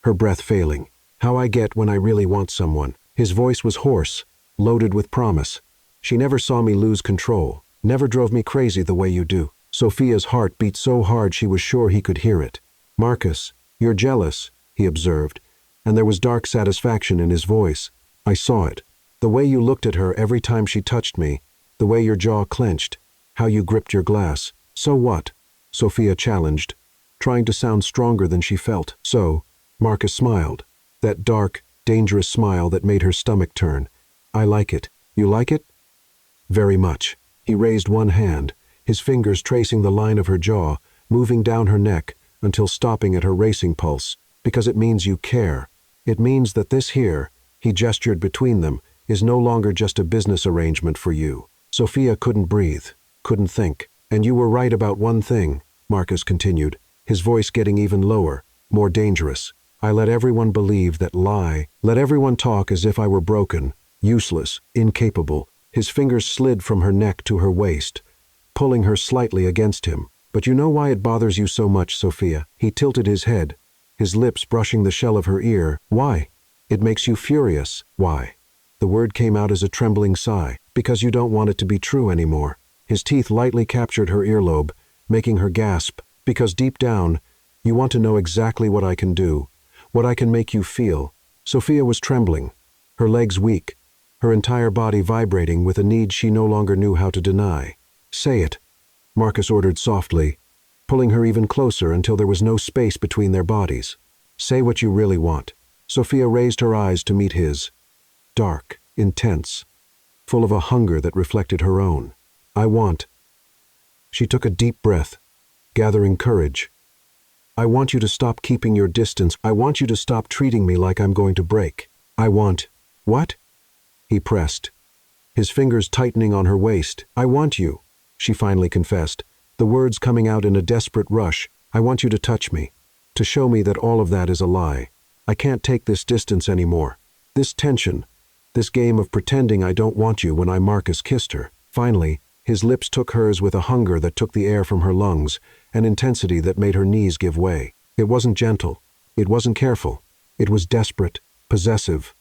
her breath failing. "How I get when I really want someone." His voice was hoarse, loaded with promise. "She never saw me lose control, never drove me crazy the way you do." Sophia's heart beat so hard she was sure he could hear it. "Marcus, you're jealous," he observed, and there was dark satisfaction in his voice. "I saw it. The way you looked at her every time she touched me, the way your jaw clenched, how you gripped your glass. So what?" Sophia challenged, trying to sound stronger than she felt. "So," Marcus smiled, that dark, dangerous smile that made her stomach turn. "I like it. You like it?" "Very much." He raised one hand, his fingers tracing the line of her jaw, moving down her neck until stopping at her racing pulse. "Because it means you care. It means that this here," he gestured between them, "is no longer just a business arrangement for you." Sophia couldn't breathe, couldn't think. "And you were right about one thing," Marcus continued, his voice getting even lower, more dangerous. "I let everyone believe that lie, let everyone talk as if I were broken, useless, incapable." His fingers slid from her neck to her waist, pulling her slightly against him. "But you know why it bothers you so much, Sophia?" He tilted his head, his lips brushing the shell of her ear. "Why? It makes you furious." "Why?" The word came out as a trembling sigh. "Because you don't want it to be true anymore." His teeth lightly captured her earlobe, making her gasp. "Because deep down, you want to know exactly what I can do, what I can make you feel." Sophia was trembling, her legs weak, her entire body vibrating with a need she no longer knew how to deny. "Say it," Marcus ordered softly, pulling her even closer until there was no space between their bodies. "Say what you really want." Sophia raised her eyes to meet his, dark, intense, full of a hunger that reflected her own. "I want." She took a deep breath, gathering courage. "I want you to stop keeping your distance. I want you to stop treating me like I'm going to break. I want." "What?" He pressed, his fingers tightening on her waist. "I want you," she finally confessed, the words coming out in a desperate rush. "I want you to touch me, to show me that all of that is a lie. I can't take this distance anymore. This tension, this game of pretending I don't want you." When Marcus kissed her. Finally, his lips took hers with a hunger that took the air from her lungs, an intensity that made her knees give way. It wasn't gentle. It wasn't careful. It was desperate, possessive,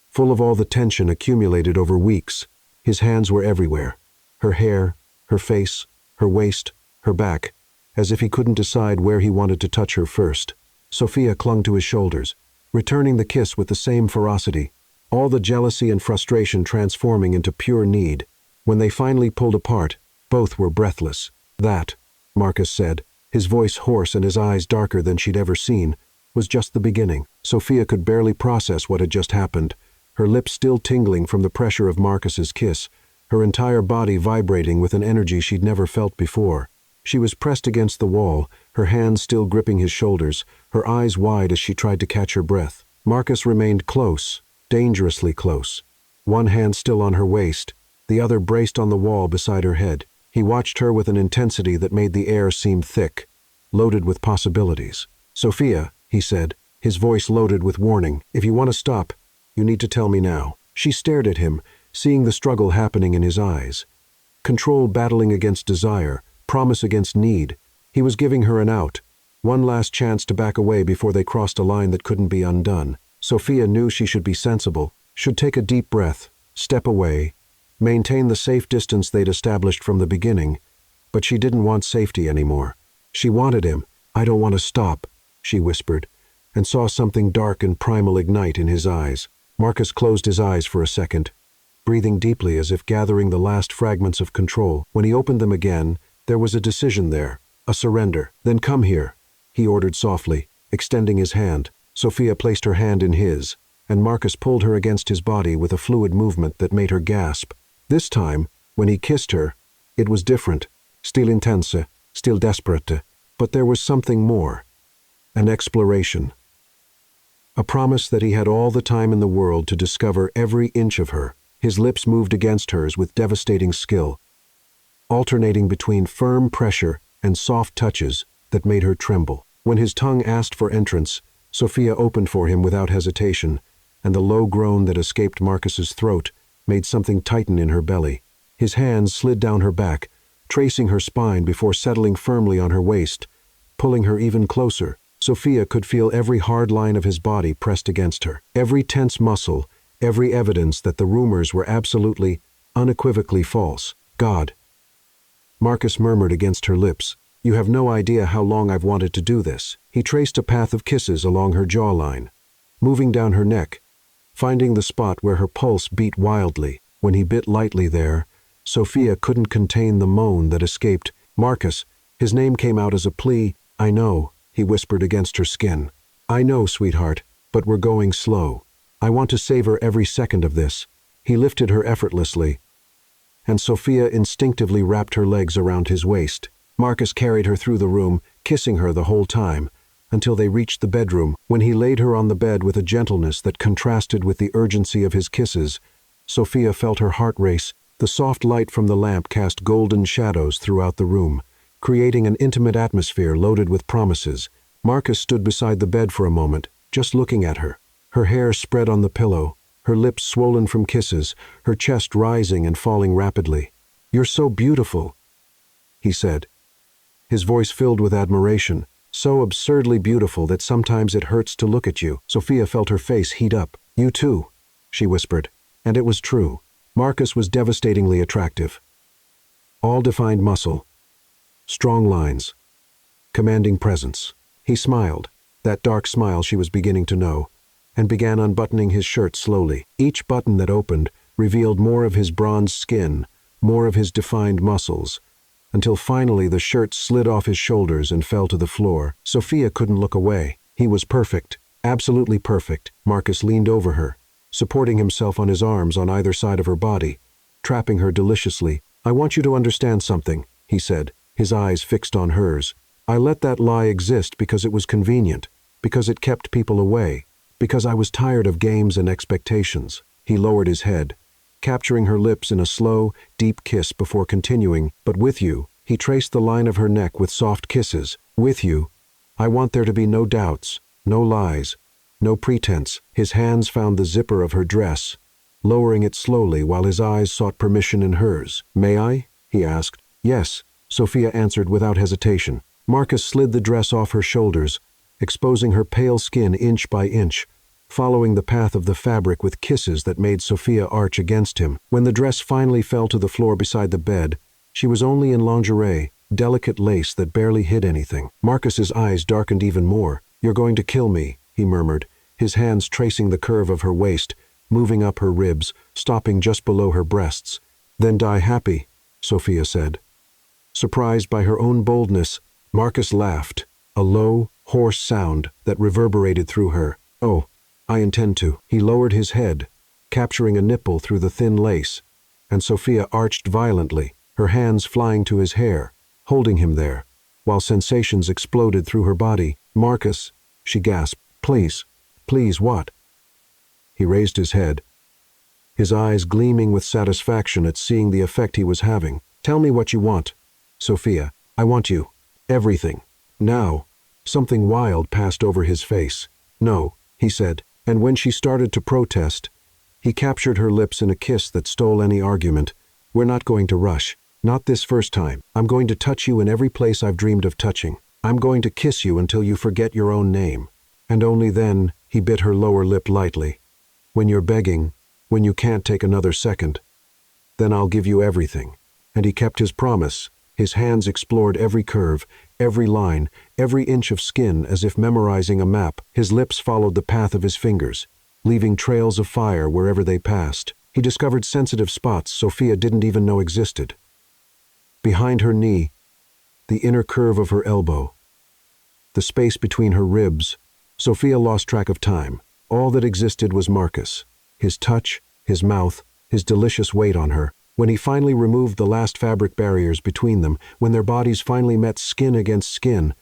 full of all the tension accumulated over weeks. His hands were everywhere. Her hair, her face, her waist, her back, as if he couldn't decide where he wanted to touch her first. Sophia clung to his shoulders, returning the kiss with the same ferocity, all the jealousy and frustration transforming into pure need. When they finally pulled apart, both were breathless. "That," Marcus said, his voice hoarse and his eyes darker than she'd ever seen, "was just the beginning." Sophia could barely process what had just happened, her lips still tingling from the pressure of Marcus's kiss, her entire body vibrating with an energy she'd never felt before. She was pressed against the wall, her hands still gripping his shoulders, her eyes wide as she tried to catch her breath. Marcus remained close, dangerously close, one hand still on her waist, the other braced on the wall beside her head. He watched her with an intensity that made the air seem thick, loaded with possibilities. "Sophia," he said, his voice loaded with warning, "if you want to stop, you need to tell me now." She stared at him, seeing the struggle happening in his eyes. Control battling against desire, promise against need. He was giving her an out, one last chance to back away before they crossed a line that couldn't be undone. Sophia knew she should be sensible, should take a deep breath, step away, maintain the safe distance they'd established from the beginning, but she didn't want safety anymore. She wanted him. "I don't want to stop," she whispered, and saw something dark and primal ignite in his eyes. Marcus closed his eyes for a second, breathing deeply as if gathering the last fragments of control. When he opened them again, there was a decision there, a surrender. "Then come here," he ordered softly, extending his hand. Sophia placed her hand in his, and Marcus pulled her against his body with a fluid movement that made her gasp. This time, when he kissed her, it was different, still intense, still desperate, but there was something more, an exploration. A promise that he had all the time in the world to discover every inch of her. His lips moved against hers with devastating skill, alternating between firm pressure and soft touches that made her tremble. When his tongue asked for entrance, Sophia opened for him without hesitation, and the low groan that escaped Marcus's throat made something tighten in her belly. His hands slid down her back, tracing her spine before settling firmly on her waist, pulling her even closer. Sophia could feel every hard line of his body pressed against her, every tense muscle, every evidence that the rumors were absolutely, unequivocally false. "God," Marcus murmured against her lips, You have no idea how long I've wanted to do this." He traced a path of kisses along her jawline, moving down her neck, finding the spot where her pulse beat wildly. When he bit lightly there, Sophia couldn't contain the moan that escaped. "Marcus," his name came out as a plea. "I know," he whispered against her skin. "I know, sweetheart, but we're going slow. I want to savor every second of this." He lifted her effortlessly, and Sophia instinctively wrapped her legs around his waist. Marcus carried her through the room, kissing her the whole time, until they reached the bedroom. When he laid her on the bed with a gentleness that contrasted with the urgency of his kisses, Sophia felt her heart race. The soft light from the lamp cast golden shadows throughout the room, creating an intimate atmosphere loaded with promises. Marcus stood beside the bed for a moment, just looking at her. Her hair spread on the pillow, her lips swollen from kisses, her chest rising and falling rapidly. "You're so beautiful," he said, his voice filled with admiration, "so absurdly beautiful that sometimes it hurts to look at you." Sophia felt her face heat up. "You too," she whispered, and it was true. Marcus was devastatingly attractive. All-defined muscle, strong lines, commanding presence. He smiled, that dark smile she was beginning to know, and began unbuttoning his shirt slowly. Each button that opened revealed more of his bronzed skin, more of his defined muscles, until finally the shirt slid off his shoulders and fell to the floor. Sophia couldn't look away. He was perfect, absolutely perfect. Marcus leaned over her, supporting himself on his arms on either side of her body, trapping her deliciously. "I want you to understand something," he said, his eyes fixed on hers. "I let that lie exist because it was convenient, because it kept people away, because I was tired of games and expectations." He lowered his head, capturing her lips in a slow, deep kiss before continuing. "But with you," he traced the line of her neck with soft kisses. "With you, I want there to be no doubts, no lies, no pretense." His hands found the zipper of her dress, lowering it slowly while his eyes sought permission in hers. "May I?" he asked. "Yes," Sophia answered without hesitation. Marcus slid the dress off her shoulders, exposing her pale skin inch by inch, following the path of the fabric with kisses that made Sophia arch against him. When the dress finally fell to the floor beside the bed, she was only in lingerie, delicate lace that barely hid anything. Marcus's eyes darkened even more. "You're going to kill me," he murmured, his hands tracing the curve of her waist, moving up her ribs, stopping just below her breasts. "Then die happy," Sophia said. Surprised by her own boldness, Marcus laughed, a low, hoarse sound that reverberated through her. "Oh, I intend to." He lowered his head, capturing a nipple through the thin lace, and Sophia arched violently, her hands flying to his hair, holding him there, while sensations exploded through her body. "Marcus," she gasped, "please, please, what?" He raised his head, his eyes gleaming with satisfaction at seeing the effect he was having. "Tell me what you want, Sophia. I want you. Everything. Now." Something wild passed over his face. "No," he said, and when she started to protest, he captured her lips in a kiss that stole any argument. "We're not going to rush. Not this first time. I'm going to touch you in every place I've dreamed of touching. I'm going to kiss you until you forget your own name." And only then, he bit her lower lip lightly. "When you're begging, when you can't take another second, then I'll give you everything." And he kept his promise. His hands explored every curve, every line, every inch of skin as if memorizing a map. His lips followed the path of his fingers, leaving trails of fire wherever they passed. He discovered sensitive spots Sophia didn't even know existed. Behind her knee, the inner curve of her elbow, the space between her ribs. Sophia lost track of time. All that existed was Marcus, his touch, his mouth, his delicious weight on her. When he finally removed the last fabric barriers between them, when their bodies finally met skin against skin,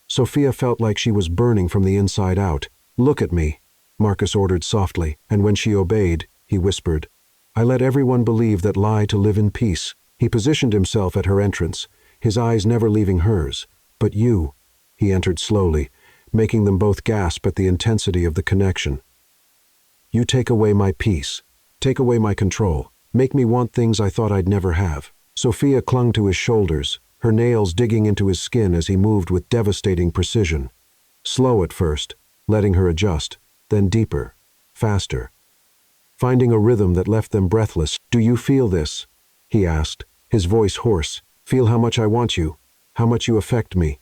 Sophia felt like she was burning from the inside out. "Look at me," Marcus ordered softly, and when she obeyed, he whispered, "I let everyone believe that lie to live in peace." He positioned himself at her entrance, his eyes never leaving hers. "But you," he entered slowly, making them both gasp at the intensity of the connection. "You take away my peace, take away my control. Make me want things I thought I'd never have." Sophia clung to his shoulders, her nails digging into his skin as he moved with devastating precision. Slow at first, letting her adjust, then deeper, faster, finding a rhythm that left them breathless. "Do you feel this?" he asked, his voice hoarse. "Feel how much I want you? how much you affect me."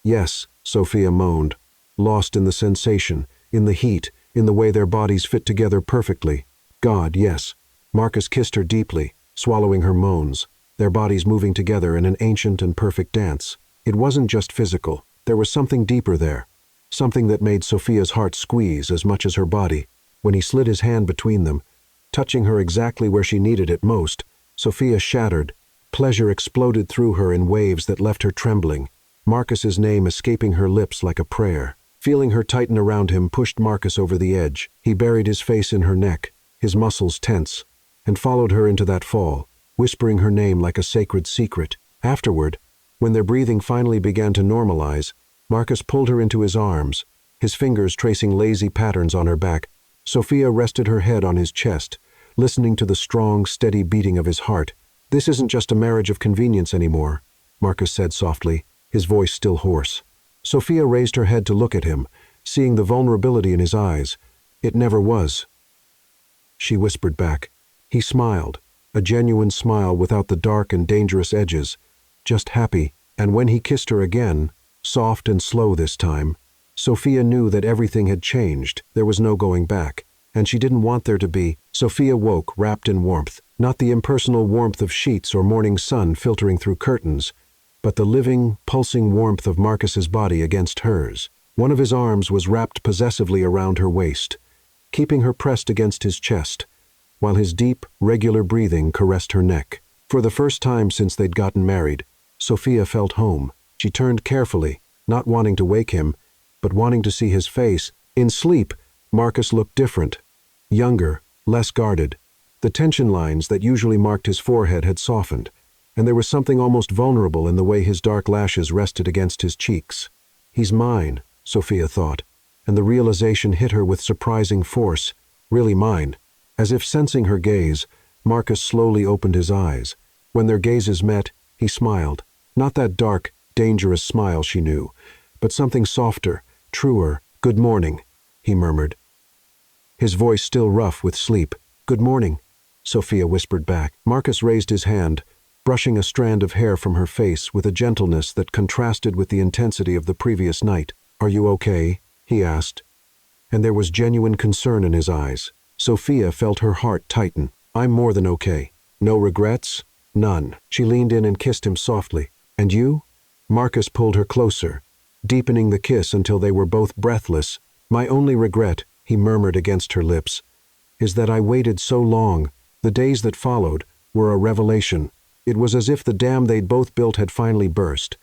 "Yes," Sophia moaned, lost in the sensation, in the heat, in the way their bodies fit together perfectly. "God, yes." Marcus kissed her deeply, swallowing her moans, their bodies moving together in an ancient and perfect dance. It wasn't just physical. There was something deeper there, something that made Sophia's heart squeeze as much as her body. When he slid his hand between them, touching her exactly where she needed it most, Sophia shattered. Pleasure exploded through her in waves that left her trembling, Marcus's name escaping her lips like a prayer. Feeling her tighten around him pushed Marcus over the edge. He buried his face in her neck, his muscles tense, and followed her into that fall, whispering her name like a sacred secret. Afterward, when their breathing finally began to normalize, Marcus pulled her into his arms, his fingers tracing lazy patterns on her back. Sophia rested her head on his chest, listening to the strong, steady beating of his heart. "This isn't just a marriage of convenience anymore," Marcus said softly, his voice still hoarse. Sophia raised her head to look at him, seeing the vulnerability in his eyes. "It never was," she whispered back. He smiled, a genuine smile without the dark and dangerous edges, just happy. And when he kissed her again, soft and slow this time, Sophia knew that everything had changed. There was no going back, and she didn't want there to be. Sophia woke, wrapped in warmth, not the impersonal warmth of sheets or morning sun filtering through curtains, but the living, pulsing warmth of Marcus's body against hers. One of his arms was wrapped possessively around her waist, keeping her pressed against his chest, while his deep, regular breathing caressed her neck. For the first time since they'd gotten married, Sophia felt home. She turned carefully, not wanting to wake him, but wanting to see his face. In sleep, Marcus looked different, younger, less guarded. The tension lines that usually marked his forehead had softened, and there was something almost vulnerable in the way his dark lashes rested against his cheeks. "He's mine," Sophia thought, and the realization hit her with surprising force. Really mine. As if sensing her gaze, Marcus slowly opened his eyes. When their gazes met, he smiled. Not that dark, dangerous smile she knew, but something softer, truer. "Good morning," he murmured, his voice still rough with sleep. "Good morning," Sophia whispered back. Marcus raised his hand, brushing a strand of hair from her face with a gentleness that contrasted with the intensity of the previous night. "Are you okay?" he asked, and there was genuine concern in his eyes. Sophia felt her heart tighten. "I'm more than okay. No regrets? None." She leaned in and kissed him softly. "And you?" Marcus pulled her closer, deepening the kiss until they were both breathless. "My only regret," he murmured against her lips, "is that I waited so long." The days that followed were a revelation. It was as if the dam they'd both built had finally burst,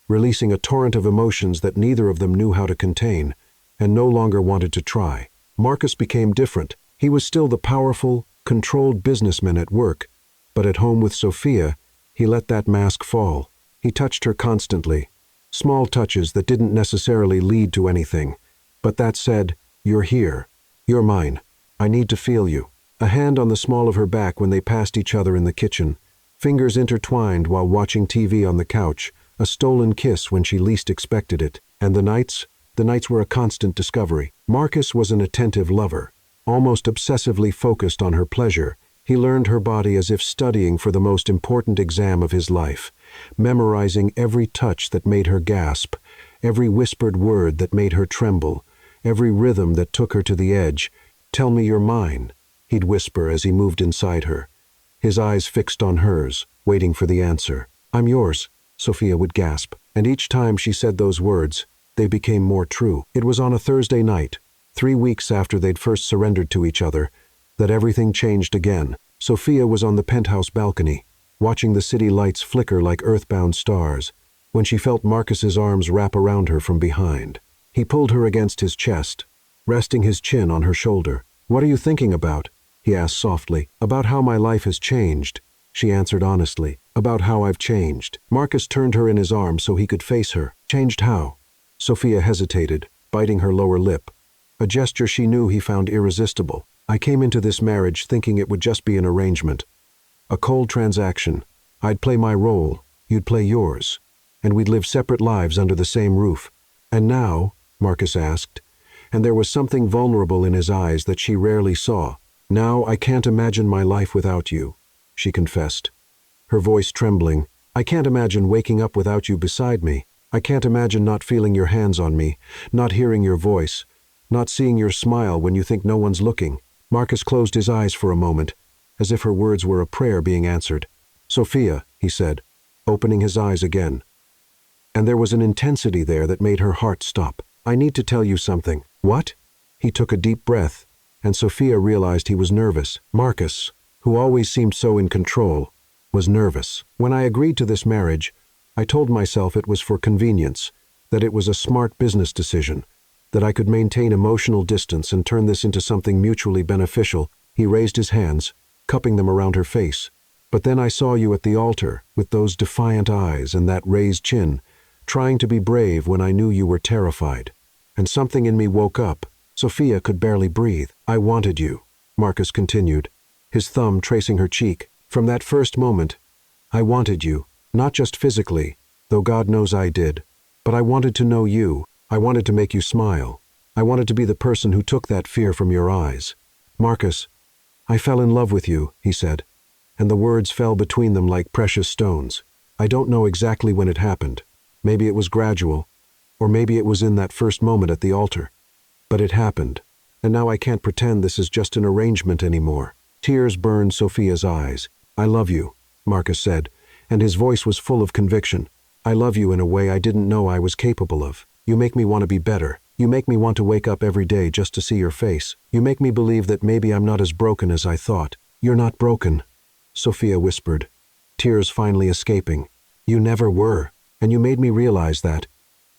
releasing a torrent of emotions that neither of them knew how to contain, and no longer wanted to try. Marcus became different. He was still the powerful, controlled businessman at work, but at home with Sophia, he let that mask fall. He touched her constantly, small touches that didn't necessarily lead to anything, but that said, "You're here. You're mine. I need to feel you." A hand on the small of her back when they passed each other in the kitchen, fingers intertwined while watching TV on the couch, a stolen kiss when she least expected it. And the nights were a constant discovery. Marcus was an attentive lover, almost obsessively focused on her pleasure. He learned her body as if studying for the most important exam of his life, memorizing every touch that made her gasp, every whispered word that made her tremble, every rhythm that took her to the edge. "Tell me you're mine," he'd whisper as he moved inside her, his eyes fixed on hers, waiting for the answer. "I'm yours," Sophia would gasp, and each time she said those words, they became more true. It was on a Thursday night, 3 weeks after they'd first surrendered to each other, that everything changed again. Sophia was on the penthouse balcony, watching the city lights flicker like earthbound stars, when she felt Marcus's arms wrap around her from behind. He pulled her against his chest, resting his chin on her shoulder. "What are you thinking about?" he asked softly. "About how my life has changed," she answered honestly. "About how I've changed." Marcus turned her in his arms so he could face her. "Changed how?" Sophia hesitated, biting her lower lip, a gesture she knew he found irresistible. "I came into this marriage thinking it would just be an arrangement. A cold transaction. I'd play my role, you'd play yours, and we'd live separate lives under the same roof. And now?" Marcus asked, and there was something vulnerable in his eyes that she rarely saw. "Now I can't imagine my life without you," she confessed, her voice trembling, I can't imagine waking up without you beside me. I can't imagine not feeling your hands on me, not hearing your voice, not seeing your smile when you think no one's looking." Marcus closed his eyes for a moment, as if her words were a prayer being answered. "Sophia," he said, opening his eyes again. And there was an intensity there that made her heart stop. "I need to tell you something." "What?" He took a deep breath, and Sophia realized he was nervous. Marcus, who always seemed so in control, was nervous. "When I agreed to this marriage, I told myself it was for convenience, that it was a smart business decision, that I could maintain emotional distance and turn this into something mutually beneficial." He raised his hands, cupping them around her face. "But then I saw you at the altar, with those defiant eyes and that raised chin, trying to be brave when I knew you were terrified. And something in me woke up." Sophia could barely breathe. "I wanted you," Marcus continued, his thumb tracing her cheek. "From that first moment, I wanted you, not just physically, though God knows I did, but I wanted to know you. I wanted to make you smile. I wanted to be the person who took that fear from your eyes. Marcus, I fell in love with you," he said, and the words fell between them like precious stones. "I don't know exactly when it happened. Maybe it was gradual, or maybe it was in that first moment at the altar. But it happened, and now I can't pretend this is just an arrangement anymore." Tears burned Sophia's eyes. "I love you," Marcus said, and his voice was full of conviction. "I love you in a way I didn't know I was capable of. You make me want to be better. You make me want to wake up every day just to see your face. You make me believe that maybe I'm not as broken as I thought." "You're not broken," Sophia whispered, tears finally escaping. "You never were, and you made me realize that."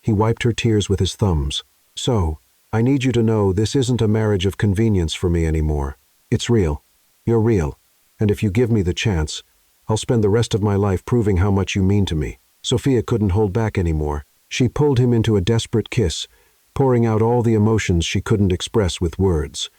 He wiped her tears with his thumbs. "So, I need you to know this isn't a marriage of convenience for me anymore. It's real. You're real. And if you give me the chance, I'll spend the rest of my life proving how much you mean to me." Sophia couldn't hold back anymore. She pulled him into a desperate kiss, pouring out all the emotions she couldn't express with words.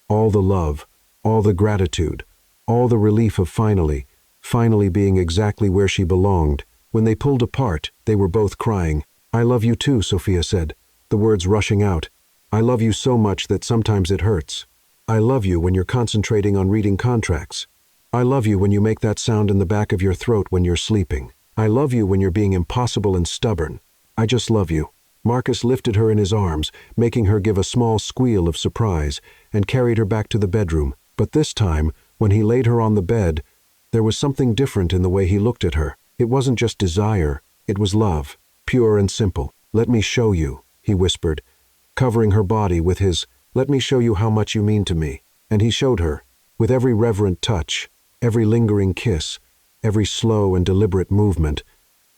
All the love, all the gratitude, all the relief of finally being exactly where she belonged. When they pulled apart, they were both crying. "I love you too," Sophia said, the words rushing out. "I love you so much that sometimes it hurts. I love you when you're concentrating on reading contracts. I love you when you make that sound in the back of your throat when you're sleeping. I love you when you're being impossible and stubborn. I just love you." Marcus lifted her in his arms, making her give a small squeal of surprise, and carried her back to the bedroom. But this time, when he laid her on the bed, there was something different in the way he looked at her. It wasn't just desire, it was love, pure and simple. "Let me show you," he whispered, covering her body with his, "Let me show you how much you mean to me." And he showed her, with every reverent touch, every lingering kiss, every slow and deliberate movement.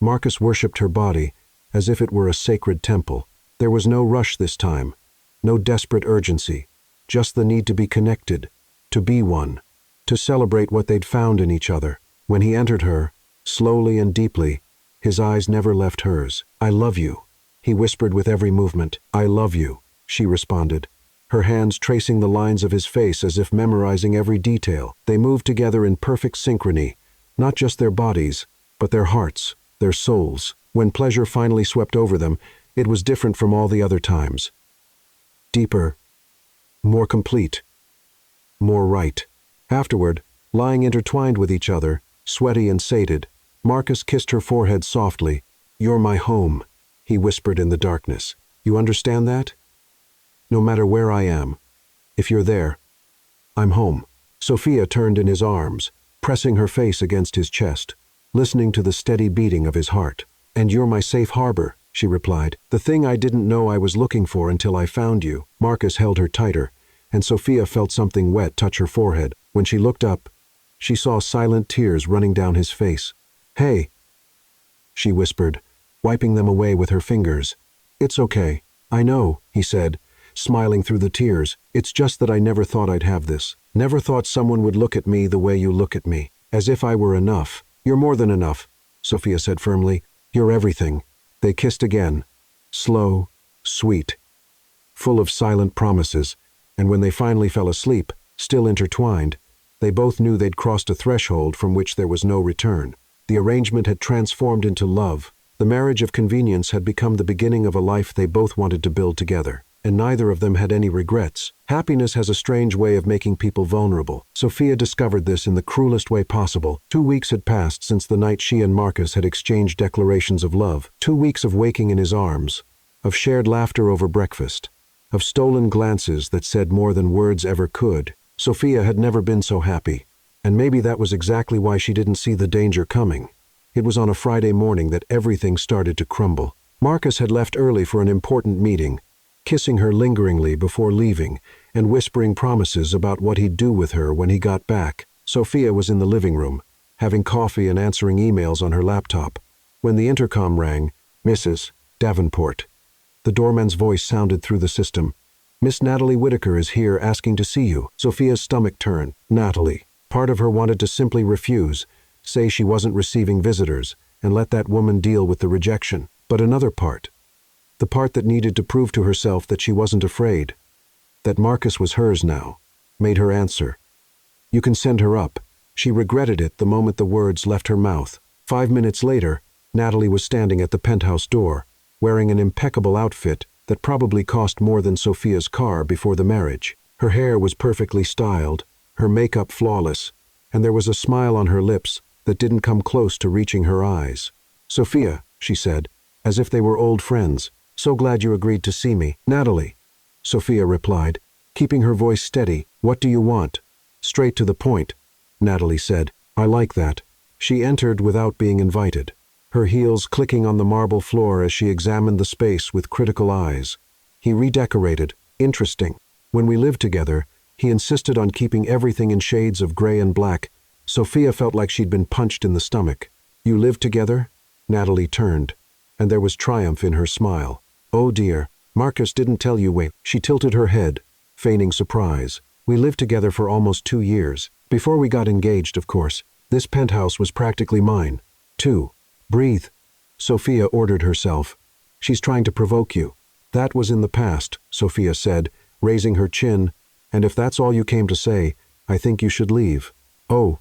Marcus worshipped her body as if it were a sacred temple. There was no rush this time, no desperate urgency, just the need to be connected, to be one, to celebrate what they'd found in each other. When he entered her, slowly and deeply, his eyes never left hers. "I love you," he whispered with every movement. "I love you," she responded, her hands tracing the lines of his face as if memorizing every detail. They moved together in perfect synchrony, not just their bodies, but their hearts, their souls. When pleasure finally swept over them, it was different from all the other times. Deeper, more complete, more right. Afterward, lying intertwined with each other, sweaty and sated, Marcus kissed her forehead softly. "You're my home," he whispered in the darkness. "You understand that? No matter where I am, if you're there, I'm home." Sophia turned in his arms, pressing her face against his chest, listening to the steady beating of his heart. "And you're my safe harbor," she replied. "The thing I didn't know I was looking for until I found you." Marcus held her tighter, and Sophia felt something wet touch her forehead. When she looked up, she saw silent tears running down his face. "Hey," she whispered, wiping them away with her fingers. "It's okay. I know," he said, smiling through the tears. "It's just that I never thought I'd have this. Never thought someone would look at me the way you look at me. As if I were enough." "You're more than enough," Sophia said firmly. "You're everything." They kissed again, slow, sweet, full of silent promises, and when they finally fell asleep, still intertwined, they both knew they'd crossed a threshold from which there was no return. The arrangement had transformed into love. The marriage of convenience had become the beginning of a life they both wanted to build together. and neither of them had any regrets. Happiness has a strange way of making people vulnerable. Sophia discovered this in the cruelest way possible. 2 weeks had passed since the night she and Marcus had exchanged declarations of love. 2 weeks of waking in his arms, of shared laughter over breakfast, of stolen glances that said more than words ever could. Sophia had never been so happy, and maybe that was exactly why she didn't see the danger coming. It was on a Friday morning that everything started to crumble. Marcus had left early for an important meeting, kissing her lingeringly before leaving and whispering promises about what he'd do with her when he got back. Sophia was in the living room, having coffee and answering emails on her laptop, when the intercom rang. "Mrs. Davenport." The doorman's voice sounded through the system. "Miss Natalie Whitaker is here asking to see you." Sophia's stomach turned. Natalie. Part of her wanted to simply refuse, say she wasn't receiving visitors, and let that woman deal with the rejection. But another part, the part that needed to prove to herself that she wasn't afraid, that Marcus was hers now, made her answer. "You can send her up." She regretted it the moment the words left her mouth. 5 minutes later, Natalie was standing at the penthouse door, wearing an impeccable outfit that probably cost more than Sophia's car before the marriage. Her hair was perfectly styled, her makeup flawless, and there was a smile on her lips that didn't come close to reaching her eyes. "Sophia," she said, as if they were old friends, "so glad you agreed to see me." "Natalie," Sophia replied, keeping her voice steady. "What do you want?" "Straight to the point," Natalie said. "I like that." She entered without being invited, her heels clicking on the marble floor as she examined the space with critical eyes. "He redecorated. Interesting. When we lived together, he insisted on keeping everything in shades of gray and black." Sophia felt like she'd been punched in the stomach. "You lived together?" Natalie turned, and there was triumph in her smile. "Oh dear, Marcus didn't tell you." "Wait." She tilted her head, feigning surprise. "We lived together for almost 2 years. Before we got engaged, of course. This penthouse was practically mine, too." "Breathe," Sophia ordered herself. "She's trying to provoke you." "That was in the past," Sophia said, raising her chin, "and if that's all you came to say, I think you should leave." "Oh,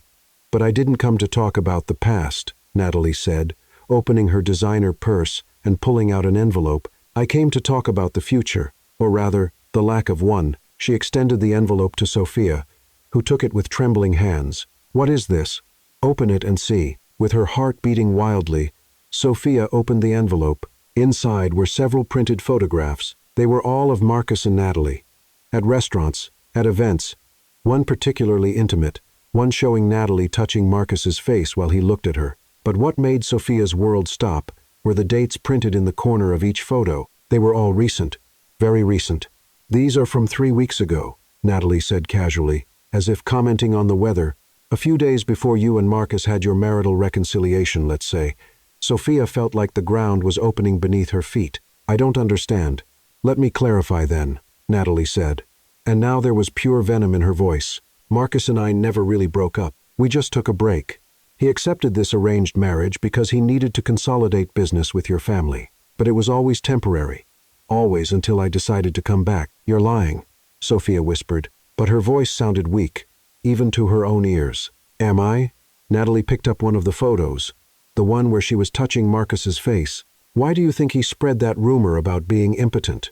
but I didn't come to talk about the past," Natalie said, opening her designer purse and pulling out an envelope. "I came to talk about the future, or rather, the lack of one." She extended the envelope to Sophia, who took it with trembling hands. "What is this?" "Open it and see." With her heart beating wildly, Sophia opened the envelope. Inside were several printed photographs. They were all of Marcus and Natalie. At restaurants, at events, one particularly intimate, one showing Natalie touching Marcus's face while he looked at her. But what made Sophia's world stop were the dates printed in the corner of each photo. They were all recent, very recent. "These are from 3 weeks ago," Natalie said casually, as if commenting on the weather. "A few days before you and Marcus had your marital reconciliation, let's say." Sophia felt like the ground was opening beneath her feet. "I don't understand." "Let me clarify then," Natalie said. And now there was pure venom in her voice. "Marcus and I never really broke up. We just took a break. He accepted this arranged marriage because he needed to consolidate business with your family. But it was always temporary. Always, until I decided to come back." "You're lying," Sophia whispered, but her voice sounded weak, even to her own ears. "Am I?" Natalie picked up one of the photos, the one where she was touching Marcus's face. "Why do you think he spread that rumor about being impotent?"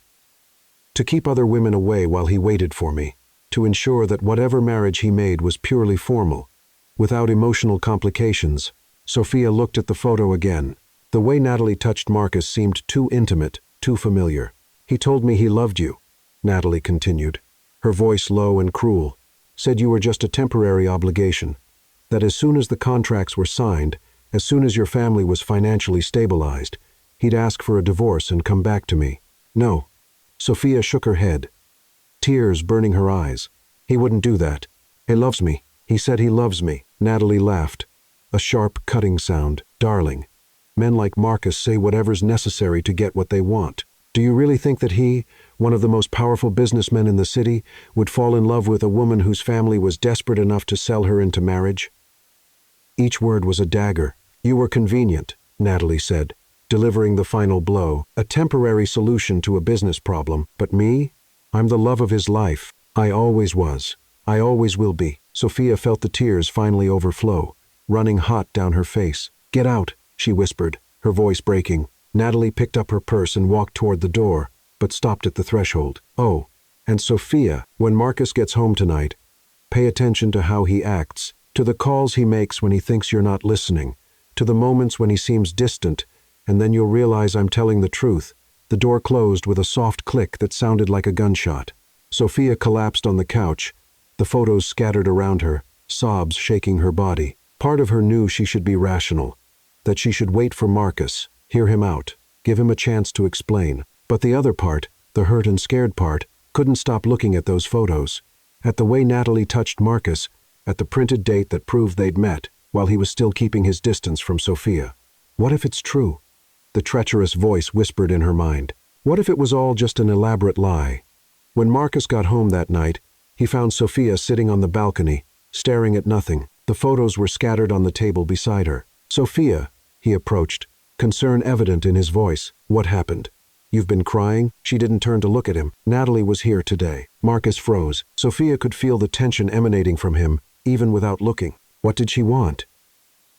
"To keep other women away while he waited for me. To ensure that whatever marriage he made was purely formal, without emotional complications." Sophia looked at the photo again. The way Natalie touched Marcus seemed too intimate, too familiar. "He told me he loved you," Natalie continued, her voice low and cruel. "Said you were just a temporary obligation. That as soon as the contracts were signed, as soon as your family was financially stabilized, he'd ask for a divorce and come back to me." "No." Sophia shook her head, tears burning her eyes. "He wouldn't do that. He loves me. He said he loves me." Natalie laughed, a sharp, cutting sound. "Darling, men like Marcus say whatever's necessary to get what they want. Do you really think that he, one of the most powerful businessmen in the city, would fall in love with a woman whose family was desperate enough to sell her into marriage?" Each word was a dagger. "You were convenient," Natalie said, delivering the final blow, "a temporary solution to a business problem. But me? I'm the love of his life. I always was. I always will be." Sophia felt the tears finally overflow, running hot down her face. "Get out," she whispered, her voice breaking. Natalie picked up her purse and walked toward the door, but stopped at the threshold. Oh, and Sophia, when Marcus gets home tonight, pay attention to how he acts, to the calls he makes when he thinks you're not listening, to the moments when he seems distant, and then you'll realize I'm telling the truth. The door closed with a soft click that sounded like a gunshot. Sophia collapsed on the couch, the photos scattered around her, sobs shaking her body. Part of her knew she should be rational, that she should wait for Marcus, hear him out, give him a chance to explain. But the other part, the hurt and scared part, couldn't stop looking at those photos, at the way Natalie touched Marcus, at the printed date that proved they'd met, while he was still keeping his distance from Sophia. What if it's true? The treacherous voice whispered in her mind. What if it was all just an elaborate lie? When Marcus got home that night, he found Sophia sitting on the balcony, staring at nothing. The photos were scattered on the table beside her. Sophia, he approached, concern evident in his voice. What happened? You've been crying? She didn't turn to look at him. Natalie was here today. Marcus froze. Sophia could feel the tension emanating from him, even without looking. What did she want?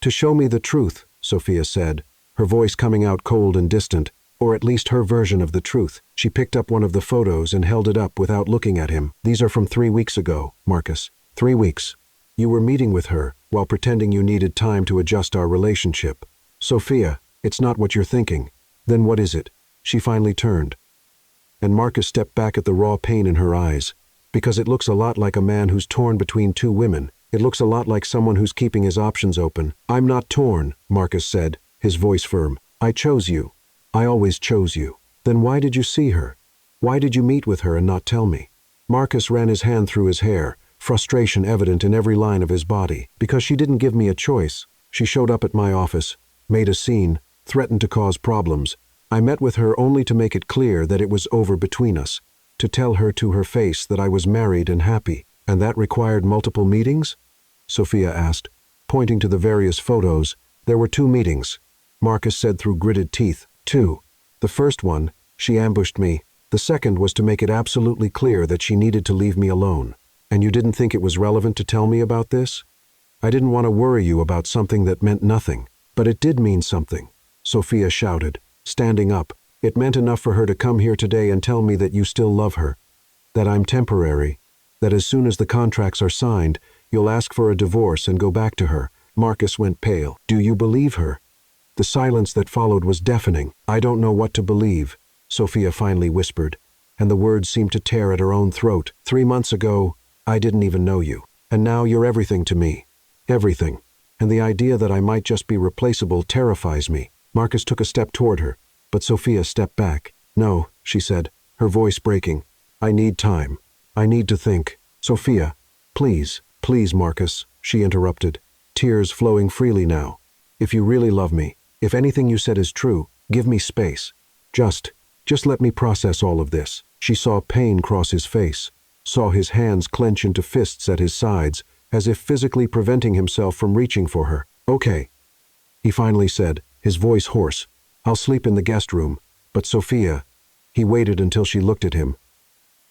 To show me the truth, Sophia said, her voice coming out cold and distant, or at least her version of the truth. She picked up one of the photos and held it up without looking at him. These are from 3 weeks ago, Marcus. 3 weeks. You were meeting with her, while pretending you needed time to adjust our relationship. Sophia, it's not what you're thinking. Then what is it? She finally turned. And Marcus stepped back at the raw pain in her eyes. Because it looks a lot like a man who's torn between two women. It looks a lot like someone who's keeping his options open. I'm not torn, Marcus said, his voice firm. I chose you. I always chose you. Then why did you see her? Why did you meet with her and not tell me? Marcus ran his hand through his hair, frustration evident in every line of his body. Because she didn't give me a choice. She showed up at my office, made a scene, threatened to cause problems. I met with her only to make it clear that it was over between us, to tell her to her face that I was married and happy. And that required multiple meetings? Sophia asked, pointing to the various photos. There were 2 meetings, Marcus said through gritted teeth. 2. The first one, she ambushed me. The second was to make it absolutely clear that she needed to leave me alone. And you didn't think it was relevant to tell me about this? I didn't want to worry you about something that meant nothing. But it did mean something, Sophia shouted, standing up. It meant enough for her to come here today and tell me that you still love her, that I'm temporary, that as soon as the contracts are signed, you'll ask for a divorce and go back to her. Marcus went pale. Do you believe her? The silence that followed was deafening. I don't know what to believe, Sophia finally whispered, and the words seemed to tear at her own throat. 3 months ago, I didn't even know you. And now you're everything to me. Everything. And the idea that I might just be replaceable terrifies me. Marcus took a step toward her, but Sophia stepped back. No, she said, her voice breaking. I need time. I need to think. Sophia, please, please, Marcus, she interrupted, tears flowing freely now. If you really love me, if anything you said is true, give me space. Just let me process all of this. She saw pain cross his face, saw his hands clench into fists at his sides, as if physically preventing himself from reaching for her. Okay, he finally said, his voice hoarse. I'll sleep in the guest room. But Sophia, he waited until she looked at him.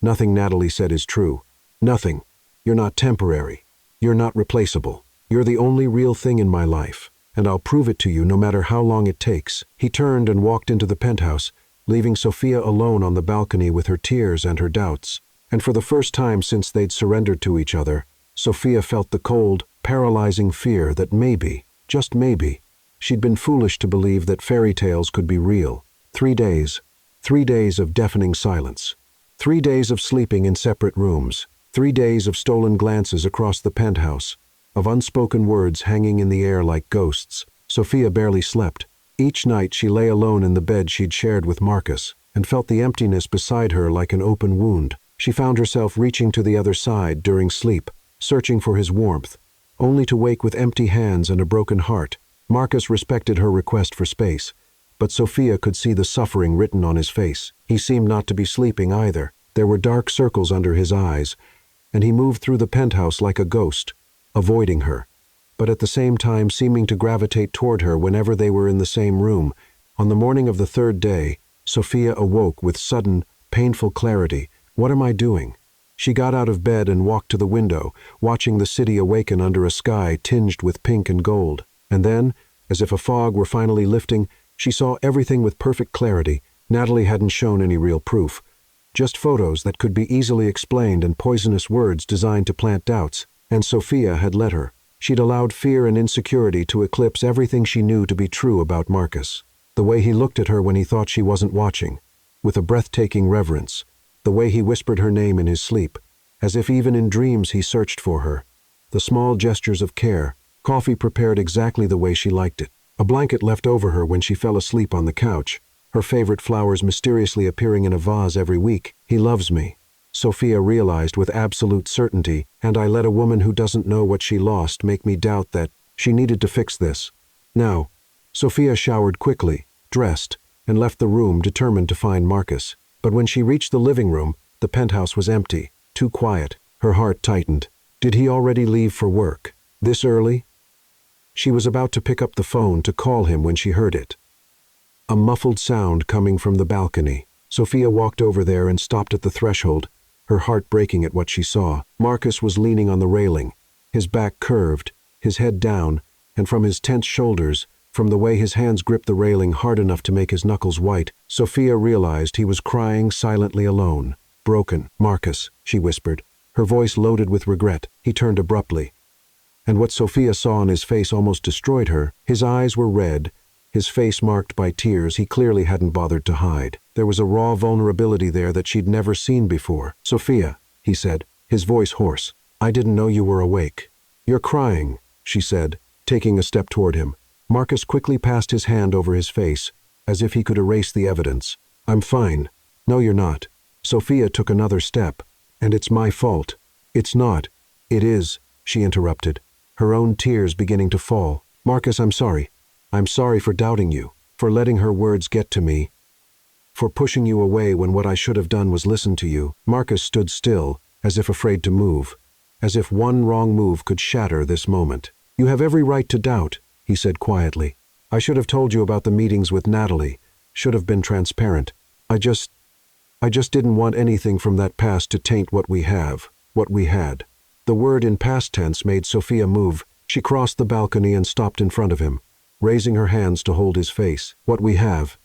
Nothing Natalie said is true. Nothing. You're not temporary. You're not replaceable. You're the only real thing in my life, and I'll prove it to you no matter how long it takes. He turned and walked into the penthouse, leaving Sophia alone on the balcony with her tears and her doubts. And for the first time since they'd surrendered to each other, Sophia felt the cold, paralyzing fear that maybe, just maybe, she'd been foolish to believe that fairy tales could be real. 3 days. 3 days of deafening silence. 3 days of sleeping in separate rooms. 3 days of stolen glances across the penthouse, of unspoken words hanging in the air like ghosts. Sophia barely slept. Each night she lay alone in the bed she'd shared with Marcus, and felt the emptiness beside her like an open wound. She found herself reaching to the other side during sleep, searching for his warmth, only to wake with empty hands and a broken heart. Marcus respected her request for space, but Sophia could see the suffering written on his face. He seemed not to be sleeping either. There were dark circles under his eyes, and he moved through the penthouse like a ghost, avoiding her, but at the same time seeming to gravitate toward her whenever they were in the same room. On the morning of the 3rd day, Sophia awoke with sudden, painful clarity. What am I doing? She got out of bed and walked to the window, watching the city awaken under a sky tinged with pink and gold. And then, as if a fog were finally lifting, she saw everything with perfect clarity. Natalie hadn't shown any real proof, just photos that could be easily explained and poisonous words designed to plant doubts, and Sophia had let her. She'd allowed fear and insecurity to eclipse everything she knew to be true about Marcus. The way he looked at her when he thought she wasn't watching, with a breathtaking reverence. The way he whispered her name in his sleep, as if even in dreams he searched for her. The small gestures of care, coffee prepared exactly the way she liked it, a blanket left over her when she fell asleep on the couch, her favorite flowers mysteriously appearing in a vase every week. He loves me, Sophia realized with absolute certainty, and I let a woman who doesn't know what she lost make me doubt that she needed to fix this. Now, Sophia showered quickly, dressed, and left the room determined to find Marcus. But when she reached the living room, the penthouse was empty, too quiet. Her heart tightened. Did he already leave for work? This early? She was about to pick up the phone to call him when she heard it. A muffled sound coming from the balcony. Sophia walked over there and stopped at the threshold, her heart breaking at what she saw. Marcus was leaning on the railing, his back curved, his head down, and from his tense shoulders, from the way his hands gripped the railing hard enough to make his knuckles white, Sophia realized he was crying silently alone. Broken. Marcus, she whispered, her voice loaded with regret. He turned abruptly, and what Sophia saw on his face almost destroyed her. His eyes were red, his face marked by tears he clearly hadn't bothered to hide. There was a raw vulnerability there that she'd never seen before. Sophia, he said, his voice hoarse, I didn't know you were awake. You're crying, she said, taking a step toward him. Marcus quickly passed his hand over his face, as if he could erase the evidence. I'm fine. No, you're not. Sophia took another step. And it's my fault. It's not. It is, she interrupted, her own tears beginning to fall. Marcus, I'm sorry. I'm sorry for doubting you, for letting her words get to me, for pushing you away when what I should have done was listen to you. Marcus stood still, as if afraid to move, as if one wrong move could shatter this moment. You have every right to doubt, he said quietly. I should have told you about the meetings with Natalie, should have been transparent. I just didn't want anything from that past to taint what we have, what we had. The word in past tense made Sophia move. She crossed the balcony and stopped in front of him, raising her hands to hold his face. What we have,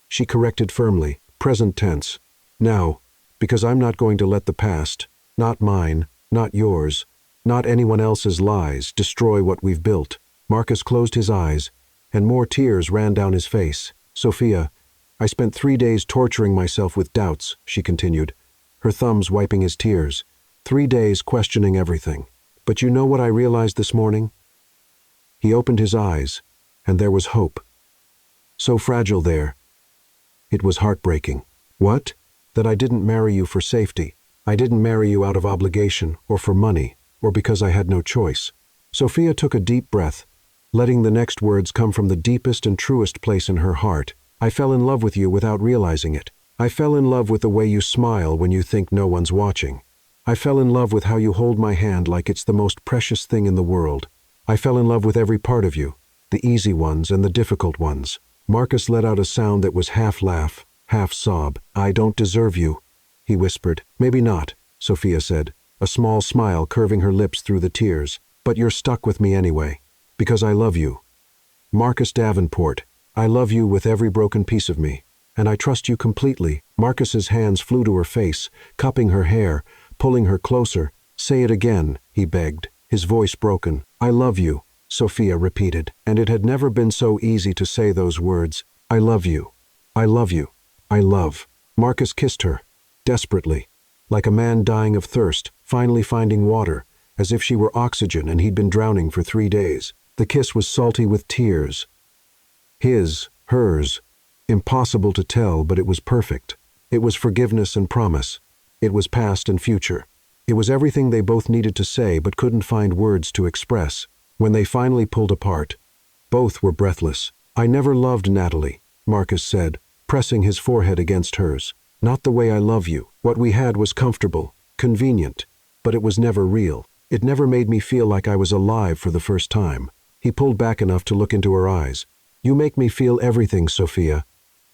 she corrected firmly, present tense. Now, because I'm not going to let the past, not mine, not yours, not anyone else's lies, destroy what we've built. Marcus closed his eyes, and more tears ran down his face. Sophia, I spent 3 days torturing myself with doubts, she continued, her thumbs wiping his tears. 3 days questioning everything. But you know what I realized this morning? He opened his eyes, and there was hope. So fragile there. It was heartbreaking. What? That I didn't marry you for safety. I didn't marry you out of obligation, or for money, or because I had no choice. Sophia took a deep breath, letting the next words come from the deepest and truest place in her heart. I fell in love with you without realizing it. I fell in love with the way you smile when you think no one's watching. I fell in love with how you hold my hand like it's the most precious thing in the world. I fell in love with every part of you, the easy ones and the difficult ones. Marcus let out a sound that was half laugh, half sob. I don't deserve you, he whispered. Maybe not, Sophia said, a small smile curving her lips through the tears. But you're stuck with me anyway, because I love you. Marcus Davenport, I love you with every broken piece of me, and I trust you completely. Marcus's hands flew to her face, cupping her hair, pulling her closer. Say it again, he begged, his voice broken. I love you, Sophia repeated, and it had never been so easy to say those words. I love you. I love you. I love. Marcus kissed her, desperately, like a man dying of thirst, finally finding water, as if she were oxygen and he'd been drowning for 3 days. The kiss was salty with tears. His, hers. Impossible to tell, but it was perfect. It was forgiveness and promise. It was past and future. It was everything they both needed to say but couldn't find words to express. When they finally pulled apart, both were breathless. I never loved Natalie, Marcus said, pressing his forehead against hers. Not the way I love you. What we had was comfortable, convenient, but it was never real. It never made me feel like I was alive for the first time. He pulled back enough to look into her eyes. You make me feel everything, Sophia.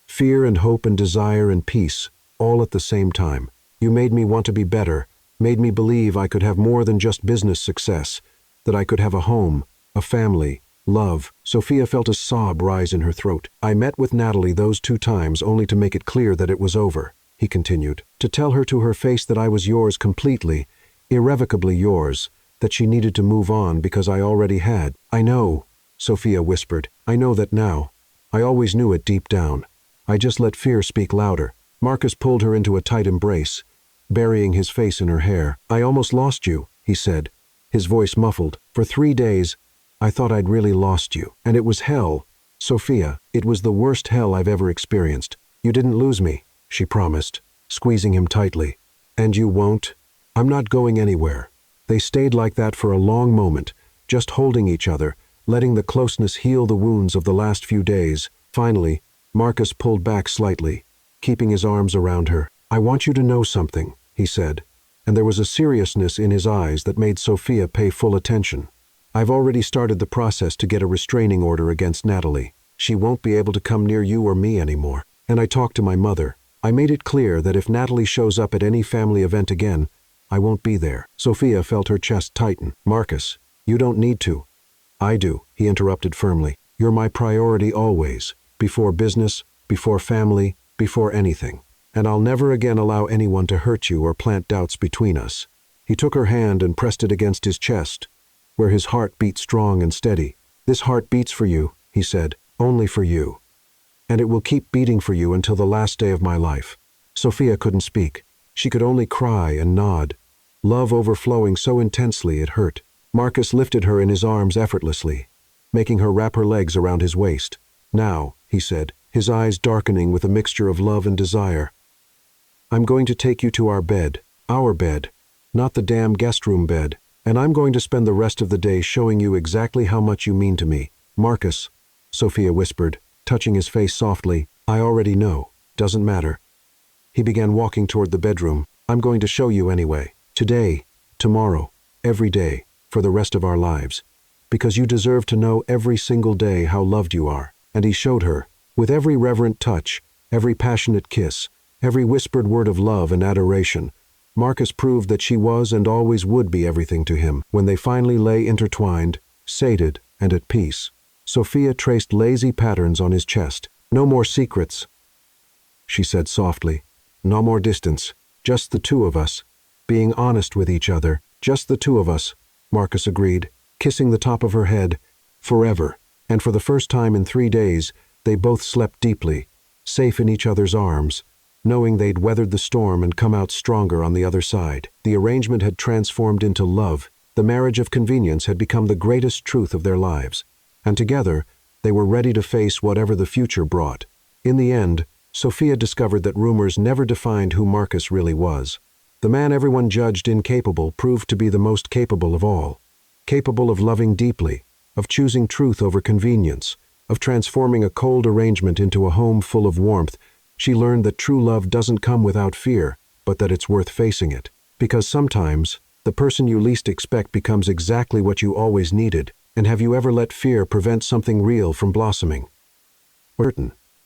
Fear and hope and desire and peace, all at the same time. You made me want to be better, made me believe I could have more than just business success, that I could have a home, a family, Love. Sophia felt a sob rise in her throat. I met with Natalie those 2 times only to make it clear that it was over, he continued. To tell her to her face that I was yours completely, irrevocably yours, that she needed to move on because I already had. I know, Sophia whispered. I know that now. I always knew it deep down. I just let fear speak louder. Marcus pulled her into a tight embrace, burying his face in her hair. I almost lost you, he said, his voice muffled. For 3 days, I thought I'd really lost you. And it was hell. Sophia, it was the worst hell I've ever experienced. You didn't lose me, she promised, squeezing him tightly. And you won't? I'm not going anywhere. They stayed like that for a long moment, just holding each other, letting the closeness heal the wounds of the last few days. Finally, Marcus pulled back slightly, keeping his arms around her. I want you to know something, he said, and there was a seriousness in his eyes that made Sophia pay full attention. I've already started the process to get a restraining order against Natalie. She won't be able to come near you or me anymore. And I talked to my mother. I made it clear that if Natalie shows up at any family event again, I won't be there. Sophia felt her chest tighten. Marcus, you don't need to. I do, he interrupted firmly. You're my priority always. Before business, before family, before anything. And I'll never again allow anyone to hurt you or plant doubts between us. He took her hand and pressed it against his chest, where his heart beat strong and steady. This heart beats for you, he said, only for you. And it will keep beating for you until the last day of my life. Sophia couldn't speak. She could only cry and nod, love overflowing so intensely it hurt. Marcus lifted her in his arms effortlessly, making her wrap her legs around his waist. Now, he said, his eyes darkening with a mixture of love and desire, I'm going to take you to our bed, not the damn guest room bed, and I'm going to spend the rest of the day showing you exactly how much you mean to me. Marcus, Sophia whispered, touching his face softly, I already know. Doesn't matter. He began walking toward the bedroom. I'm going to show you anyway. Today, tomorrow, every day, for the rest of our lives. Because you deserve to know every single day how loved you are. And he showed her, with every reverent touch, every passionate kiss, every whispered word of love and adoration, Marcus proved that she was and always would be everything to him. When they finally lay intertwined, sated, and at peace, Sophia traced lazy patterns on his chest. No more secrets, she said softly. No more distance. Just the 2 of us. Being honest with each other. Just the 2 of us, Marcus agreed, kissing the top of her head. Forever. And for the first time in 3 days, they both slept deeply, safe in each other's arms, knowing they'd weathered the storm and come out stronger on the other side. The arrangement had transformed into love. The marriage of convenience had become the greatest truth of their lives. And together, they were ready to face whatever the future brought. In the end, Sophia discovered that rumors never defined who Marcus really was. The man everyone judged incapable proved to be the most capable of all. Capable of loving deeply, of choosing truth over convenience, of transforming a cold arrangement into a home full of warmth. She learned that true love doesn't come without fear, but that it's worth facing it. Because sometimes, the person you least expect becomes exactly what you always needed. And have you ever let fear prevent something real from blossoming? Certain.